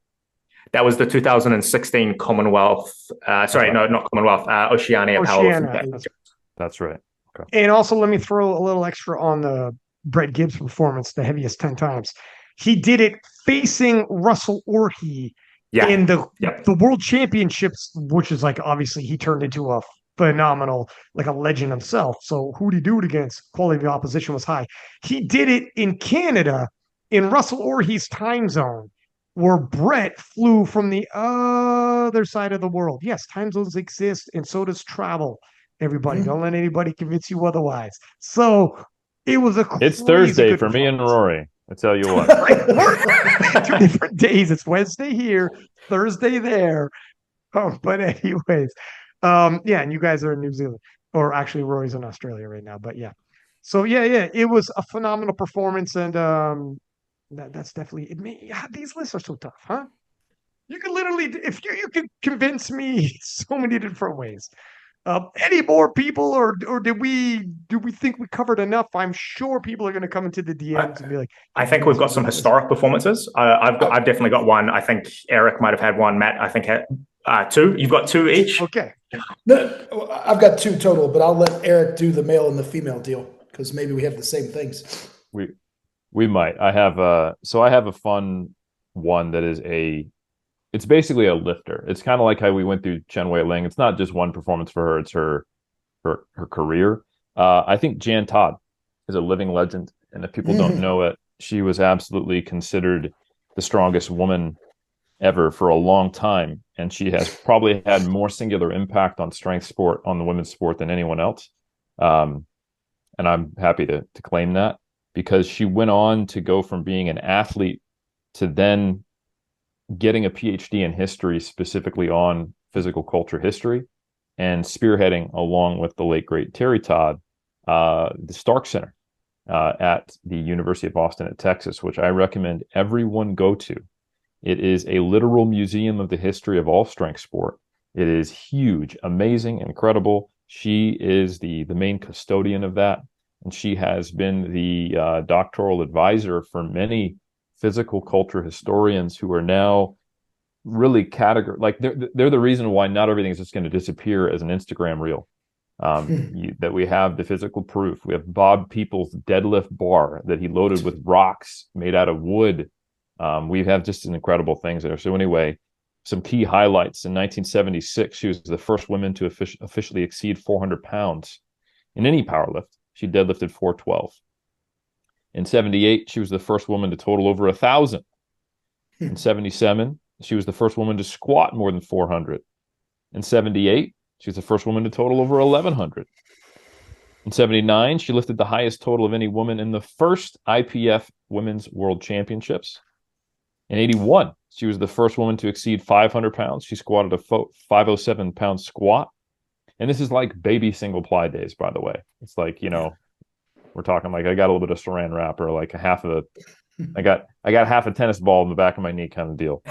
That was the 2016 Commonwealth. Not Commonwealth. Oceania Powerlifting. That's right. Okay. And also, let me throw a little extra on the Brett Gibbs performance, the heaviest 10 times. He did it facing Russell Orhe in the World Championships, which is like obviously he turned into a phenomenal, like a legend himself. So who did he do it against? Quality of the opposition was high. He did it in Canada in Russell Orhe's time zone, where Brett flew from the other side of the world. Yes, time zones exist, and so does travel. Everybody, don't let anybody convince you otherwise. So it was It's Thursday for me and Rory. I tell you what. 2 different days. It's Wednesday here, Thursday there. But anyways, yeah, and you guys are in New Zealand, or actually Rory's in Australia right now. But yeah, so yeah, it was a phenomenal performance, and that's definitely it. These lists are so tough, huh? You can literally, if you can convince me so many different ways. Any more people, or do we think we covered enough? I'm sure people are going to come into the DMs and be like, I think we've got some historic performances. I've definitely got one. I think Eric might have had one. Matt, I think had 2. You've got 2 each. Okay. No, I've got 2 total, but I'll let Eric do the male and the female deal because maybe we have the same things. We might. I have a fun one that is it's basically a lifter. It's kind of like how we went through Chen Wei Ling. It's not just one performance for her, it's her career. I think Jan Todd is a living legend. And if people don't know it, she was absolutely considered the strongest woman ever for a long time. And she has probably had more singular impact on strength sport, on the women's sport, than anyone else. And I'm happy to claim that, because she went on to go from being an athlete to then getting a PhD in history, specifically on physical culture history, and spearheading, along with the late great Terry Todd, the Stark Center at the University of Austin at Texas, which I recommend everyone go to. It is a literal museum of the history of all strength sport. It is huge, amazing, incredible. She is the main custodian of that, and she has been the doctoral advisor for many physical culture historians who are now really they're the reason why not everything is just going to disappear as an Instagram reel. That we have the physical proof. We have Bob Peoples' deadlift bar that he loaded with rocks made out of wood. We have just an incredible things there. So anyway, some key highlights. In 1976, she was the first woman to officially exceed 400 pounds in any power lift. She deadlifted 412. In 78, she was the first woman to total over 1,000. In 77, she was the first woman to squat more than 400. In 78, she was the first woman to total over 1,100. In 79, she lifted the highest total of any woman in the first IPF Women's World Championships. In 81, she was the first woman to exceed 500 pounds. She squatted a 507-pound squat. And this is like baby single ply days, by the way. It's like, you know, we're talking like I got a little bit of saran wrap or like I got half a tennis ball in the back of my knee kind of deal.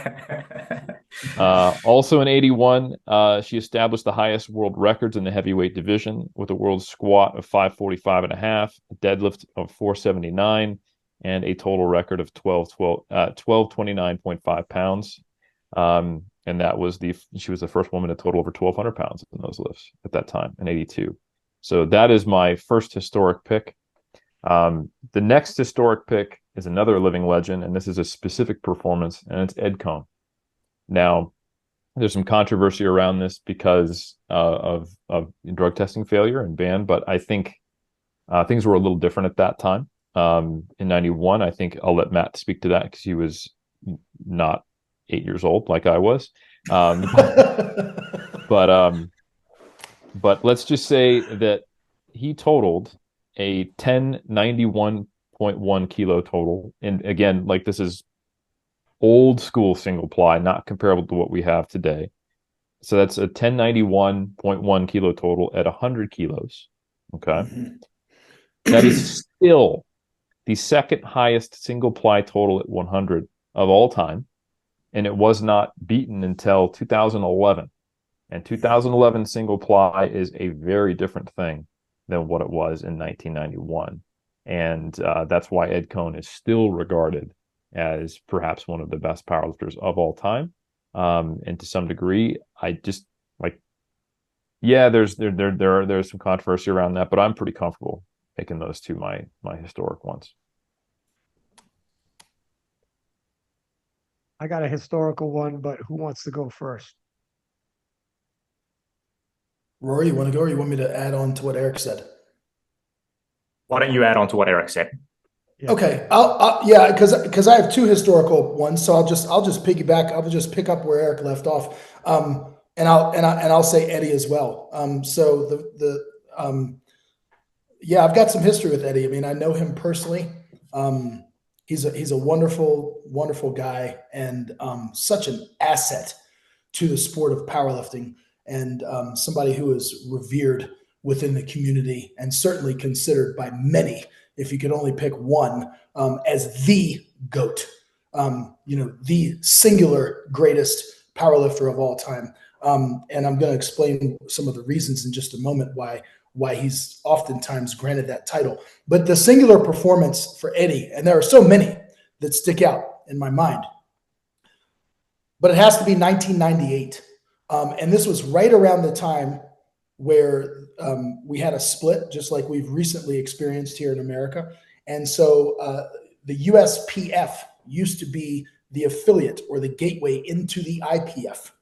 Also in 81, she established the highest world records in the heavyweight division with a world squat of 545 and a half, a deadlift of 479, and a total record of 1229.5 pounds. And that was she was the first woman to total over 1,200 pounds in those lifts at that time in 82. So that is my first historic pick. The next historic pick is another living legend, and this is a specific performance, and it's Ed Cohn. Now, there's some controversy around this because of drug testing failure and ban, but I think things were a little different at that time. In 91, I think I'll let Matt speak to that because he was not 8 years old like I was. But let's just say that he totaled a 1091.1 kilo total. And again, like this is old school single ply, not comparable to what we have today. So that's a 1091.1 kilo total at 100 kilos. Okay. That is still the second highest single ply total at 100 of all time. And it was not beaten until 2011. And 2011 single ply is a very different thing than what it was in 1991. And that's why Ed Cohn is still regarded as perhaps one of the best powerlifters of all time. And to some degree, I just like, yeah, there's some controversy around that, but I'm pretty comfortable making those two my historic ones. I got a historical one, but who wants to go first? Rory, you want to go, or you want me to add on to what Eric said? Why don't you add on to what Eric said? Yeah. Okay, yeah, because I have two historical ones, so I'll just piggyback. I'll just pick up where Eric left off, and I'll say Eddie as well. Yeah, I've got some history with Eddie. I mean, I know him personally. He's a wonderful guy and such an asset to the sport of powerlifting, and somebody who is revered within the community and certainly considered by many, if you could only pick one, as the GOAT, the singular greatest powerlifter of all time. And I'm going to explain some of the reasons in just a moment why he's oftentimes granted that title. But the singular performance for Eddie, and there are so many that stick out in my mind, but it has to be 1998. And this was right around the time where we had a split, just like we've recently experienced here in America. And so the USPF used to be the affiliate or the gateway into the IPF.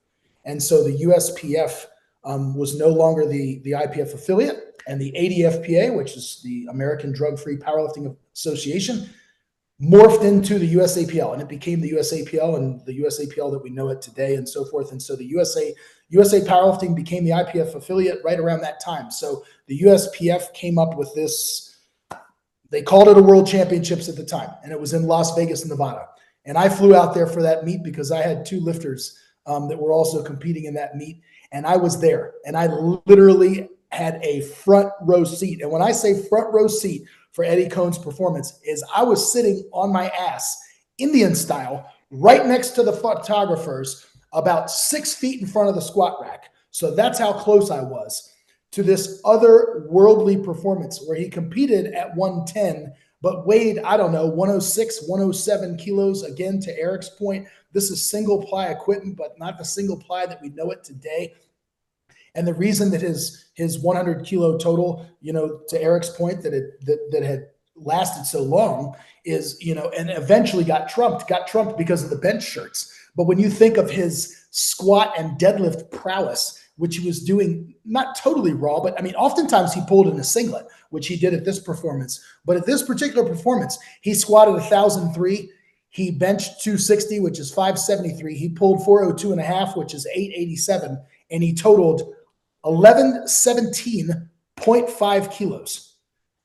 And so the USPF was no longer the IPF affiliate, and the ADFPA, which is the American Drug-Free Powerlifting Association, morphed into the USAPL, and it became the USAPL and the USAPL that we know it today and so forth. And so the USA Powerlifting became the IPF affiliate right around that time. So the USPF came up with this, they called it a World Championships at the time, and it was in Las Vegas, Nevada. And I flew out there for that meet because I had two lifters that were also competing in that meet. And I was there, and I literally had a front row seat. And when I say front row seat for Eddie Cohn's performance, is I was sitting on my ass, Indian style, right next to the photographers, about 6 feet in front of the squat rack. So that's how close I was to this otherworldly performance where he competed at 110, but weighed, I don't know, 106, 107 kilos. Again, to Eric's point, this is single ply equipment, but not the single ply that we know it today. And the reason that his 100 kilo total, to Eric's point, that had lasted so long is, and eventually got trumped because of the bench shirts. But when you think of his squat and deadlift prowess, which he was doing not totally raw, but I mean, oftentimes he pulled in a singlet, which he did at this performance. But at this particular performance, he squatted 1,003. He benched 260, which is 573. He pulled 402.5, which is 887. And he totaled 1117.5 kilos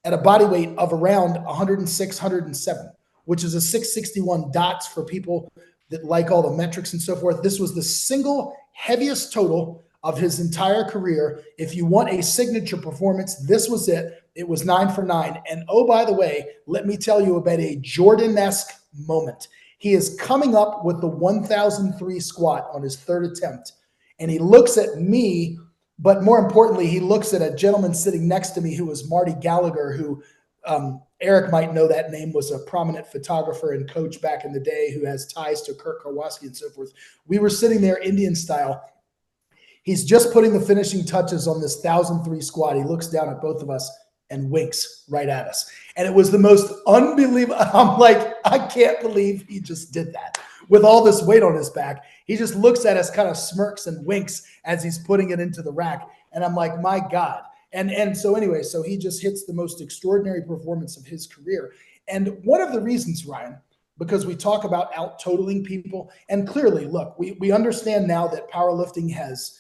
at a body weight of around 106, 107, which is a 661 dots for people that like all the metrics and so forth. This was the single heaviest total of his entire career. If you want a signature performance, this was it. It was 9 for 9. And oh, by the way, let me tell you about a Jordan-esque moment. He is coming up with the 1,003 squat on his third attempt. And he looks at me, but more importantly, he looks at a gentleman sitting next to me who was Marty Gallagher, who Eric might know that name, was a prominent photographer and coach back in the day who has ties to Kirk Karwoski and so forth. We were sitting there Indian style. He's just putting the finishing touches on this 1,003 squat. He looks down at both of us and winks right at us. And it was the most unbelievable. I'm like, I can't believe he just did that with all this weight on his back. He just looks at us, kind of smirks and winks as he's putting it into the rack. And I'm like, my God. And so anyway, so he just hits the most extraordinary performance of his career. And one of the reasons, Ryan, because we talk about out-totaling people, and clearly, look, we understand now that powerlifting has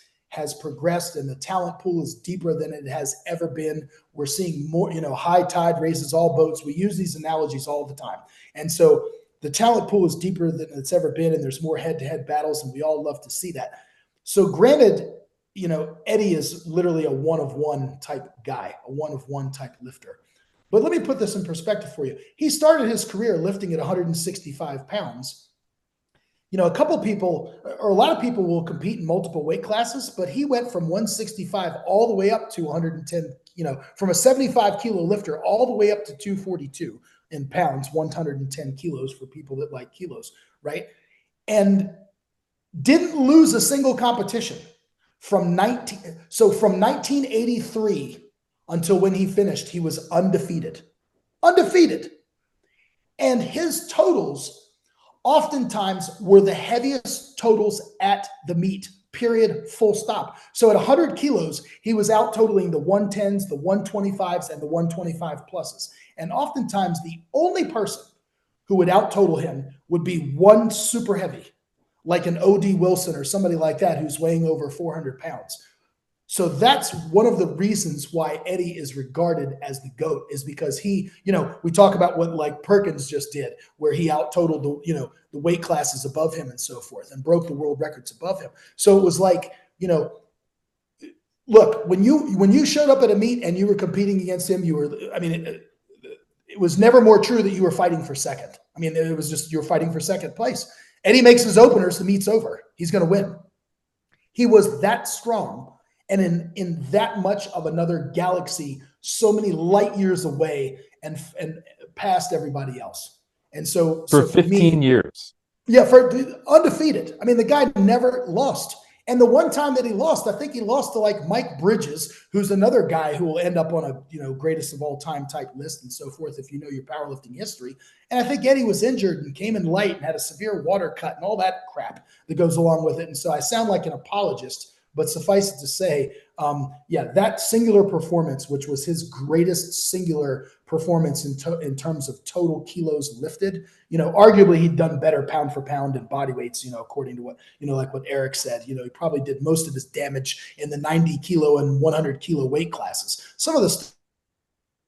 progressed and the talent pool is deeper than it has ever been. We're seeing more, high tide raises all boats. We use these analogies all the time. And so the talent pool is deeper than it's ever been, and there's more head-to-head battles, and we all love to see that. So granted, Eddie is literally a one-of-one type guy, a one-of-one type lifter. But let me put this in perspective for you. He started his career lifting at 165 pounds. A lot of people will compete in multiple weight classes, but he went from 165 all the way up to 110, from a 75 kilo lifter all the way up to 242 in pounds, 110 kilos for people that like kilos, right? And didn't lose a single competition from 1983 until when he finished, he was undefeated. And his totals oftentimes were the heaviest totals at the meet, period, full stop. So at 100 kilos, he was out totaling the 110s, the 125s, and the 125 pluses. And oftentimes the only person who would out total him would be one super heavy, like an O.D. Wilson or somebody like that who's weighing over 400 pounds. So that's one of the reasons why Eddie is regarded as the GOAT, is because he, we talk about what like Perkins just did, where he out totaled the weight classes above him and so forth and broke the world records above him. So it was like, look, when you showed up at a meet and you were competing against him, it was never more true that you were fighting for second. I mean, it was just, you're fighting for second place. Eddie makes his openers, the meet's over. He's going to win. He was that strong. And in that much of another galaxy, so many light years away and past everybody else. And so for 15 years. Yeah, for undefeated. I mean, the guy never lost. And the one time that he lost, I think he lost to like Mike Bridges, who's another guy who will end up on a greatest of all time type list and so forth if you know your powerlifting history. And I think Eddie was injured and came in light and had a severe water cut and all that crap that goes along with it. And so I sound like an apologist. But suffice it to say, that singular performance, which was his greatest singular performance in terms of total kilos lifted, arguably he'd done better pound for pound in body weights, according to what, like what Eric said, he probably did most of his damage in the 90 kilo and 100 kilo weight classes. Some of the stuff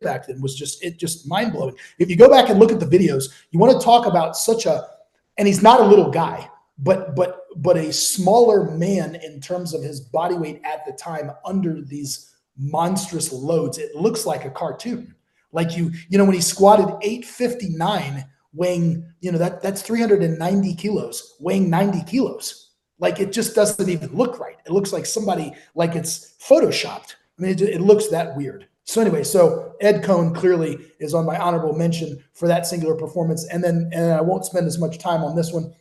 back then was just mind blowing. If you go back and look at the videos, you want to talk about and he's not a little guy, but a smaller man in terms of his body weight at the time under these monstrous loads. It looks like a cartoon. Like when he squatted 859 weighing, that's 390 kilos, weighing 90 kilos. Like it just doesn't even look right. It looks like somebody, like it's photoshopped. I mean, it looks that weird. So anyway, so Ed Cohn clearly is on my honorable mention for that singular performance. And I won't spend as much time on this one,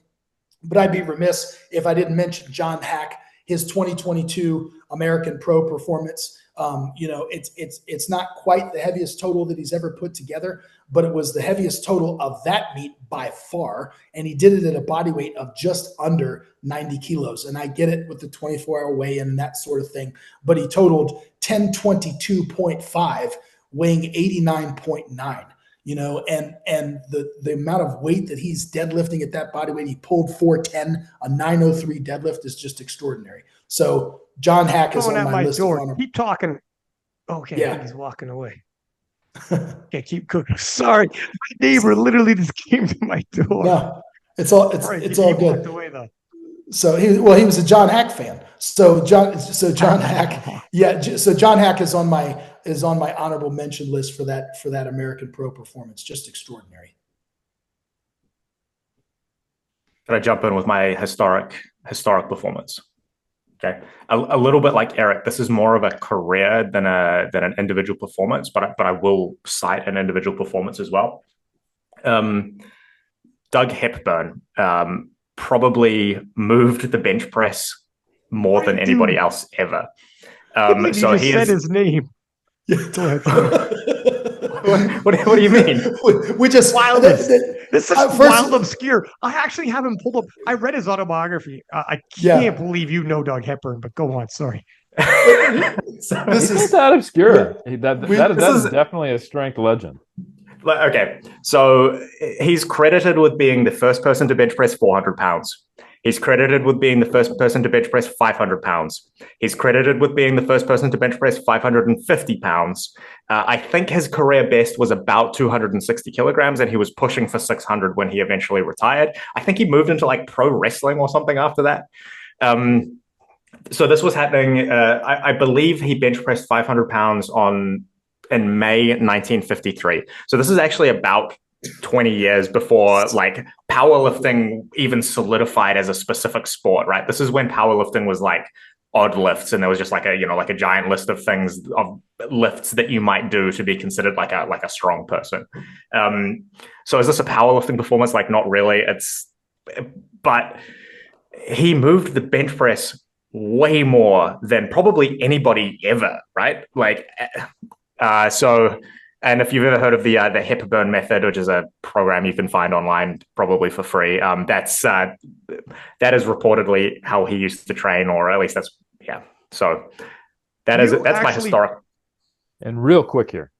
but I'd be remiss if I didn't mention John Hack, his 2022 American Pro performance. It's not quite the heaviest total that he's ever put together, but it was the heaviest total of that meet by far. And he did it at a body weight of just under 90 kilos. And I get it with the 24-hour weigh-in and that sort of thing, but he totaled 1022.5, weighing 89.9. And the amount of weight that he's deadlifting at that body weight, he pulled 410, a 903 deadlift is just extraordinary. So John Hack is on my list. Keep talking. Okay, Yeah. I think he's walking away. Okay, keep cooking. Sorry, my neighbor literally just came to my door. No, it's all good. Walked away, though. So he was a John Hack fan. So John Hack, yeah. So John Hack is on my honorable mention list for that American Pro performance. Just extraordinary. Can I jump in with my historic performance? Okay, a little bit like Eric. This is more of a career than an individual performance, but I will cite an individual performance as well. Doug Hepburn probably moved the bench press more than anybody else ever. So he said his name. What do you mean? We just wild. This is wild obscure. I actually have him pulled up. I read his autobiography. I can't believe you know Doug Hepburn, but go on. Sorry. This is that obscure. Yeah. That is definitely a strength legend. Okay, so he's credited with being the first person to bench press 400 pounds. He's credited with being the first person to bench press 500 pounds. He's credited with being the first person to bench press 550 pounds. I think his career best was about 260 kilograms, and he was pushing for 600 when he eventually retired. I think he moved into like pro wrestling or something after that. So this was happening. I believe he bench pressed 500 pounds in May 1953. So this is actually about 20 years before like powerlifting even solidified as a specific sport, right? This is when powerlifting was like odd lifts, and there was just like a giant list of things, of lifts that you might do to be considered like a strong person. So is this a powerlifting performance? Like, not really. But he moved the bench press way more than probably anybody ever, right? Like, and if you've ever heard of the Hepburn method, which is a program you can find online probably for free, that is reportedly how he used to train, or at least So that's my historic. And real quick here.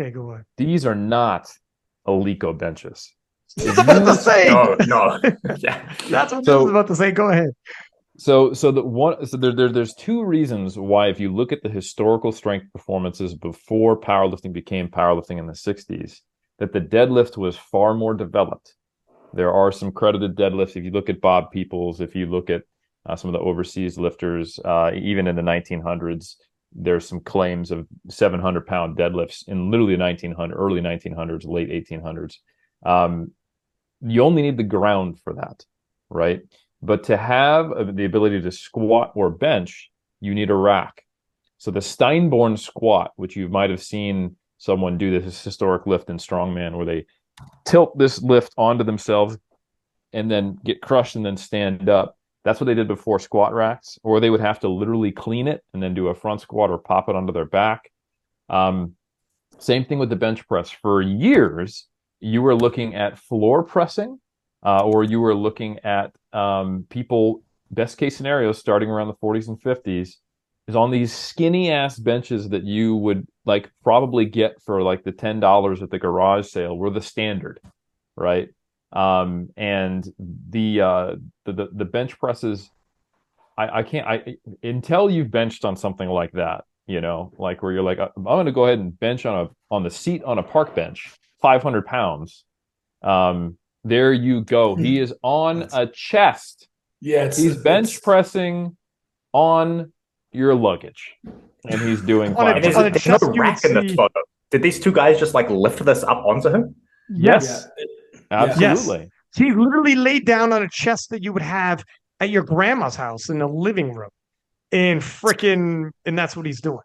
Okay, go on. These are not Alico benches. That's about to say. No. Yeah, that's what I was about to say. Go ahead. There's two reasons why, if you look at the historical strength performances before powerlifting became powerlifting in the 60s, that the deadlift was far more developed. There are some credited deadlifts. If you look at Bob Peoples, if you look at some of the overseas lifters, even in the 1900s, there's some claims of 700-pound deadlifts in literally the early 1900s, late 1800s. You only need the ground for that, right? But to have the ability to squat or bench, you need a rack. So the Steinborn squat, which you might have seen someone do, this historic lift in strongman, where they tilt this lift onto themselves and then get crushed and then stand up. That's what they did before squat racks, or they would have to literally clean it and then do a front squat or pop it onto their back. Same thing with the bench press. For years, you were looking at floor pressing, or you were looking at people, best case scenarios starting around the 40s and 50s, is on these skinny ass benches that you would like probably get for like the $10 at the garage sale were the standard, right? And the bench presses, I can't until you've benched on something like that, like where you're like, I'm going to go ahead and bench on the seat on a park bench, 500 pounds. There you go. He is on a chest. Yes, he's bench pressing on your luggage, and he's doing fine. There's no rack in this photo. Did these two guys just like lift this up onto him? Yes, absolutely. Yes. He literally laid down on a chest that you would have at your grandma's house in the living room, and that's what he's doing.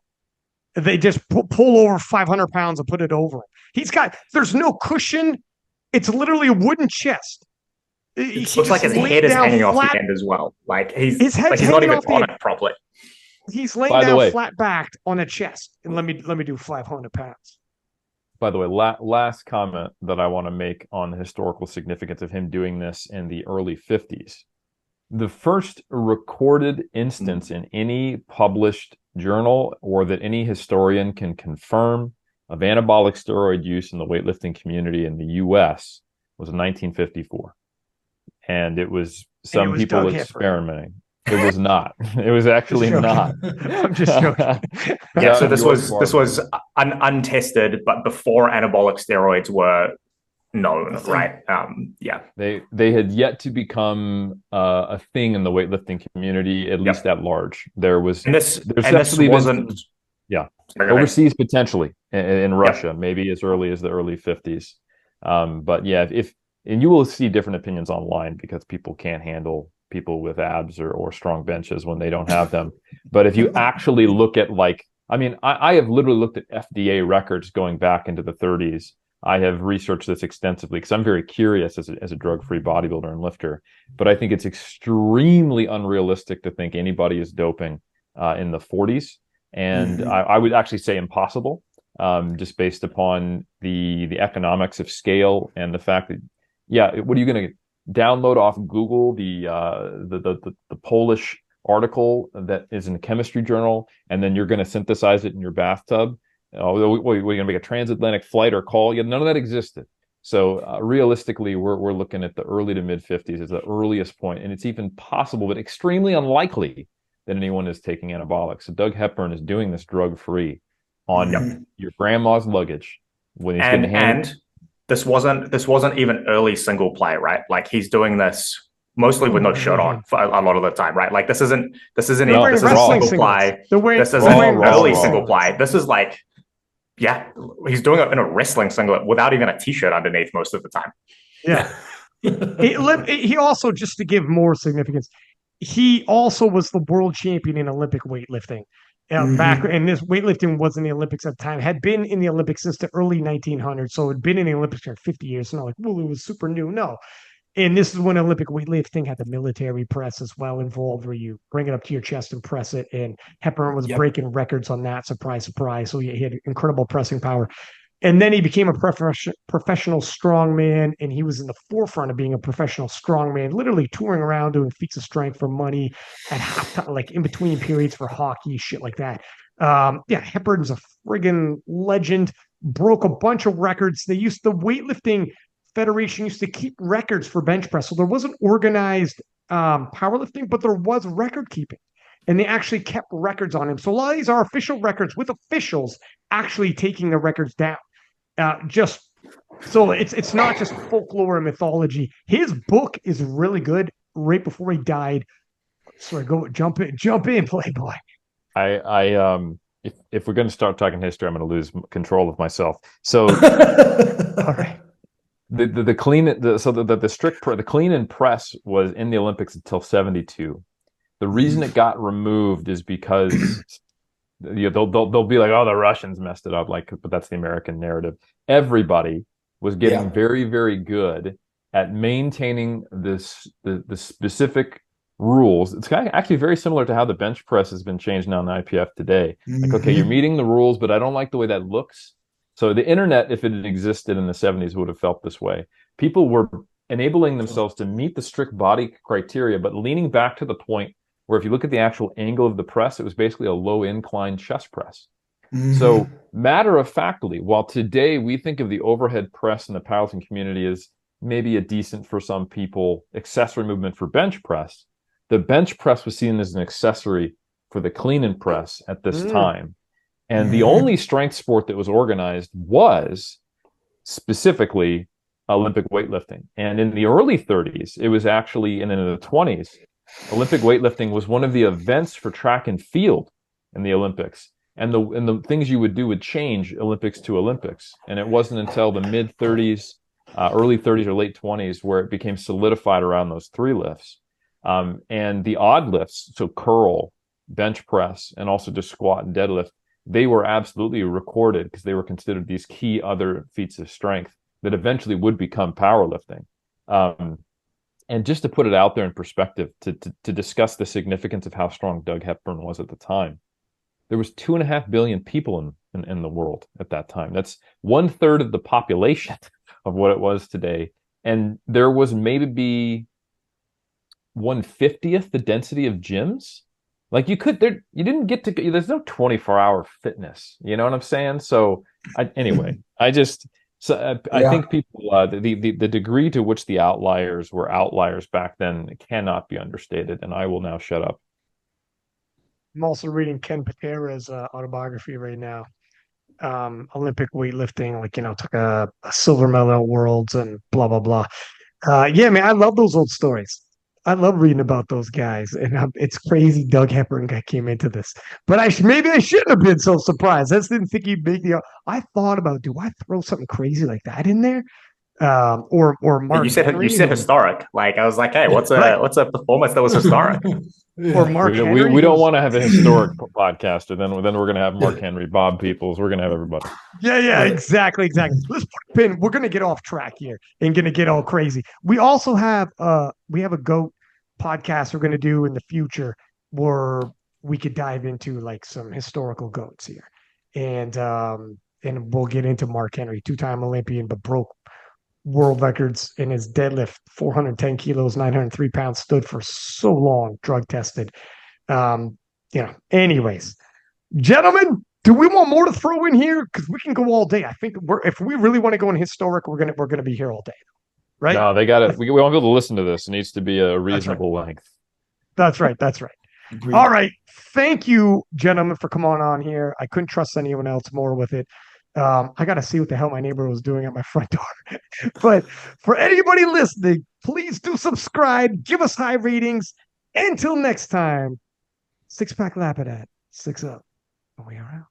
They just pull over 500 pounds and put it over him. There's no cushion. It's literally a wooden chest. It looks like his head is hanging off the end as well. Like he's not even on it properly. He's laying By the down way, flat backed on a chest, and let me do 500 pounds. by the way, last comment that I want to make on the historical significance of him doing this in the early 50s. The first recorded instance in any published journal or that any historian can confirm of anabolic steroid use in the weightlifting community in the US was in 1954. And it was some people experimenting. It was not. It was actually not. I'm just joking. Yeah, so this was untested, but before anabolic steroids were known, right? Yeah, they had yet to become a thing in the weightlifting community, at least at large. There's actually wasn't overseas potentially in Russia, maybe as early as the early 50s. But yeah, and you will see different opinions online because people can't handle people with abs or strong benches when they don't have them. But if you actually look at I have literally looked at FDA records going back into the 30s. I have researched this extensively because I'm very curious as a drug-free bodybuilder and lifter. But I think it's extremely unrealistic to think anybody is doping in the 40s. And I would actually say impossible, just based upon the economics of scale and the fact that, what are you going to download off Google the Polish article that is in the chemistry journal, and then you're going to synthesize it in your bathtub? We're going to make a transatlantic flight or call? Yeah, none of that existed. So realistically, we're looking at the early to mid 50s as the earliest point, and it's even possible, but extremely unlikely that anyone is taking anabolics. So Doug Hepburn is doing this drug-free on your grandma's luggage when he's getting and this wasn't even early single play, right? Like he's doing this mostly with no shirt on for a lot of the time, right? Like this isn't a single play. This isn't early single play. This is like, he's doing it in a wrestling singlet without even a t-shirt underneath most of the time. Yeah. He also, just to give more significance, he also was the world champion in Olympic weightlifting. Back, and this weightlifting was in the Olympics at the time, had been in the Olympics since the early 1900s. So it had been in the Olympics for 50 years. So not like, well, it was super new. No. And this is when Olympic weightlifting had the military press as well involved, where you bring it up to your chest and press it. And Hepburn was breaking records on that. Surprise, surprise. So he had incredible pressing power. And then he became a professional strongman, and he was in the forefront of being a professional strongman, literally touring around doing feats of strength for money at halftime, like in between periods for hockey, shit like that. Hepburn's a friggin' legend, broke a bunch of records. The weightlifting federation used to keep records for bench press. So there wasn't organized powerlifting, but there was record keeping. And they actually kept records on him. So a lot of these are official records with officials actually taking the records down. So it's not just folklore and mythology. His book is really good. Right before he died, sorry, jump in, Playboy. If we're going to start talking history, I'm going to lose control of myself. So, all right. The clean and press was in the Olympics until 72. The reason it got removed is because they'll be like, oh, the Russians messed it up, but that's the American narrative. Everybody was getting very, very good at maintaining the specific rules. It's actually very similar to how the bench press has been changed now in the IPF today. Like, okay, you're meeting the rules, but I don't like the way that looks. So the internet, if it had existed in the 70s, would have felt this way. People were enabling themselves to meet the strict body criteria, but leaning back to the point where if you look at the actual angle of the press, it was basically a low incline chest press. So matter of factly, while today we think of the overhead press in the powerlifting community as maybe a decent, for some people, accessory movement for bench press, the bench press was seen as an accessory for the clean and press at this time. And the only strength sport that was organized was specifically Olympic weightlifting. And in the early 30s, it was actually, and in the 20s, Olympic weightlifting was one of the events for track and field in the Olympics. And the things you would do would change Olympics to Olympics. And it wasn't until the mid 30s, early 30s or late 20s, where it became solidified around those three lifts. And the odd lifts, so curl, bench press, and also just squat and deadlift, they were absolutely recorded because they were considered these key other feats of strength that eventually would become powerlifting. And just to put it out there in perspective, to discuss the significance of how strong Doug Hepburn was at the time, there was 2.5 billion people in the world at that time. That's 1/3 of the population of what it was today. And there was maybe 1/50th the density of gyms. Like you didn't get to, there's no 24-hour fitness. You know what I'm saying? So I think people, the degree to which the outliers were outliers back then cannot be understated. And I will now shut up. I'm also reading Ken Patera's autobiography right now. Olympic weightlifting, like, took a silver medal at Worlds and blah, blah, blah. Yeah, man, I love those old stories. I love reading about those guys. And it's crazy Doug Hepburn came into this. But maybe I shouldn't have been so surprised. I just didn't think he'd make the. I thought about, do I throw something crazy like that in there? Or Mark You said Henry, historic. Like I was like, hey, what's right. what's a performance that was historic? Or Mark Henry. We don't want to have a historic podcaster. Then we're going to have Mark Henry, Bob Peoples. We're going to have everybody. Yeah, exactly. Let's put a pin. We're going to get off track here and going to get all crazy. We also have a GOAT podcast we're going to do in the future where we could dive into like some historical GOATs here, and we'll get into Mark Henry, 2-time Olympian, but broke world records in his deadlift, 410 kilos, 903 pounds, stood for so long, drug tested. Anyways, gentlemen, do we want more to throw in here? Because we can go all day. I think if we really want to go in historic, we're gonna be here all day, right? No, they got it. We won't be able to listen to this. It needs to be a reasonable length. That's right. Agreed. All right. Thank you, gentlemen, for coming on here. I couldn't trust anyone else more with it. I got to see what the hell my neighbor was doing at my front door. But for anybody listening, please do subscribe, give us high ratings. Until next time, 6-pack Lapadat, 6 up, and we are out.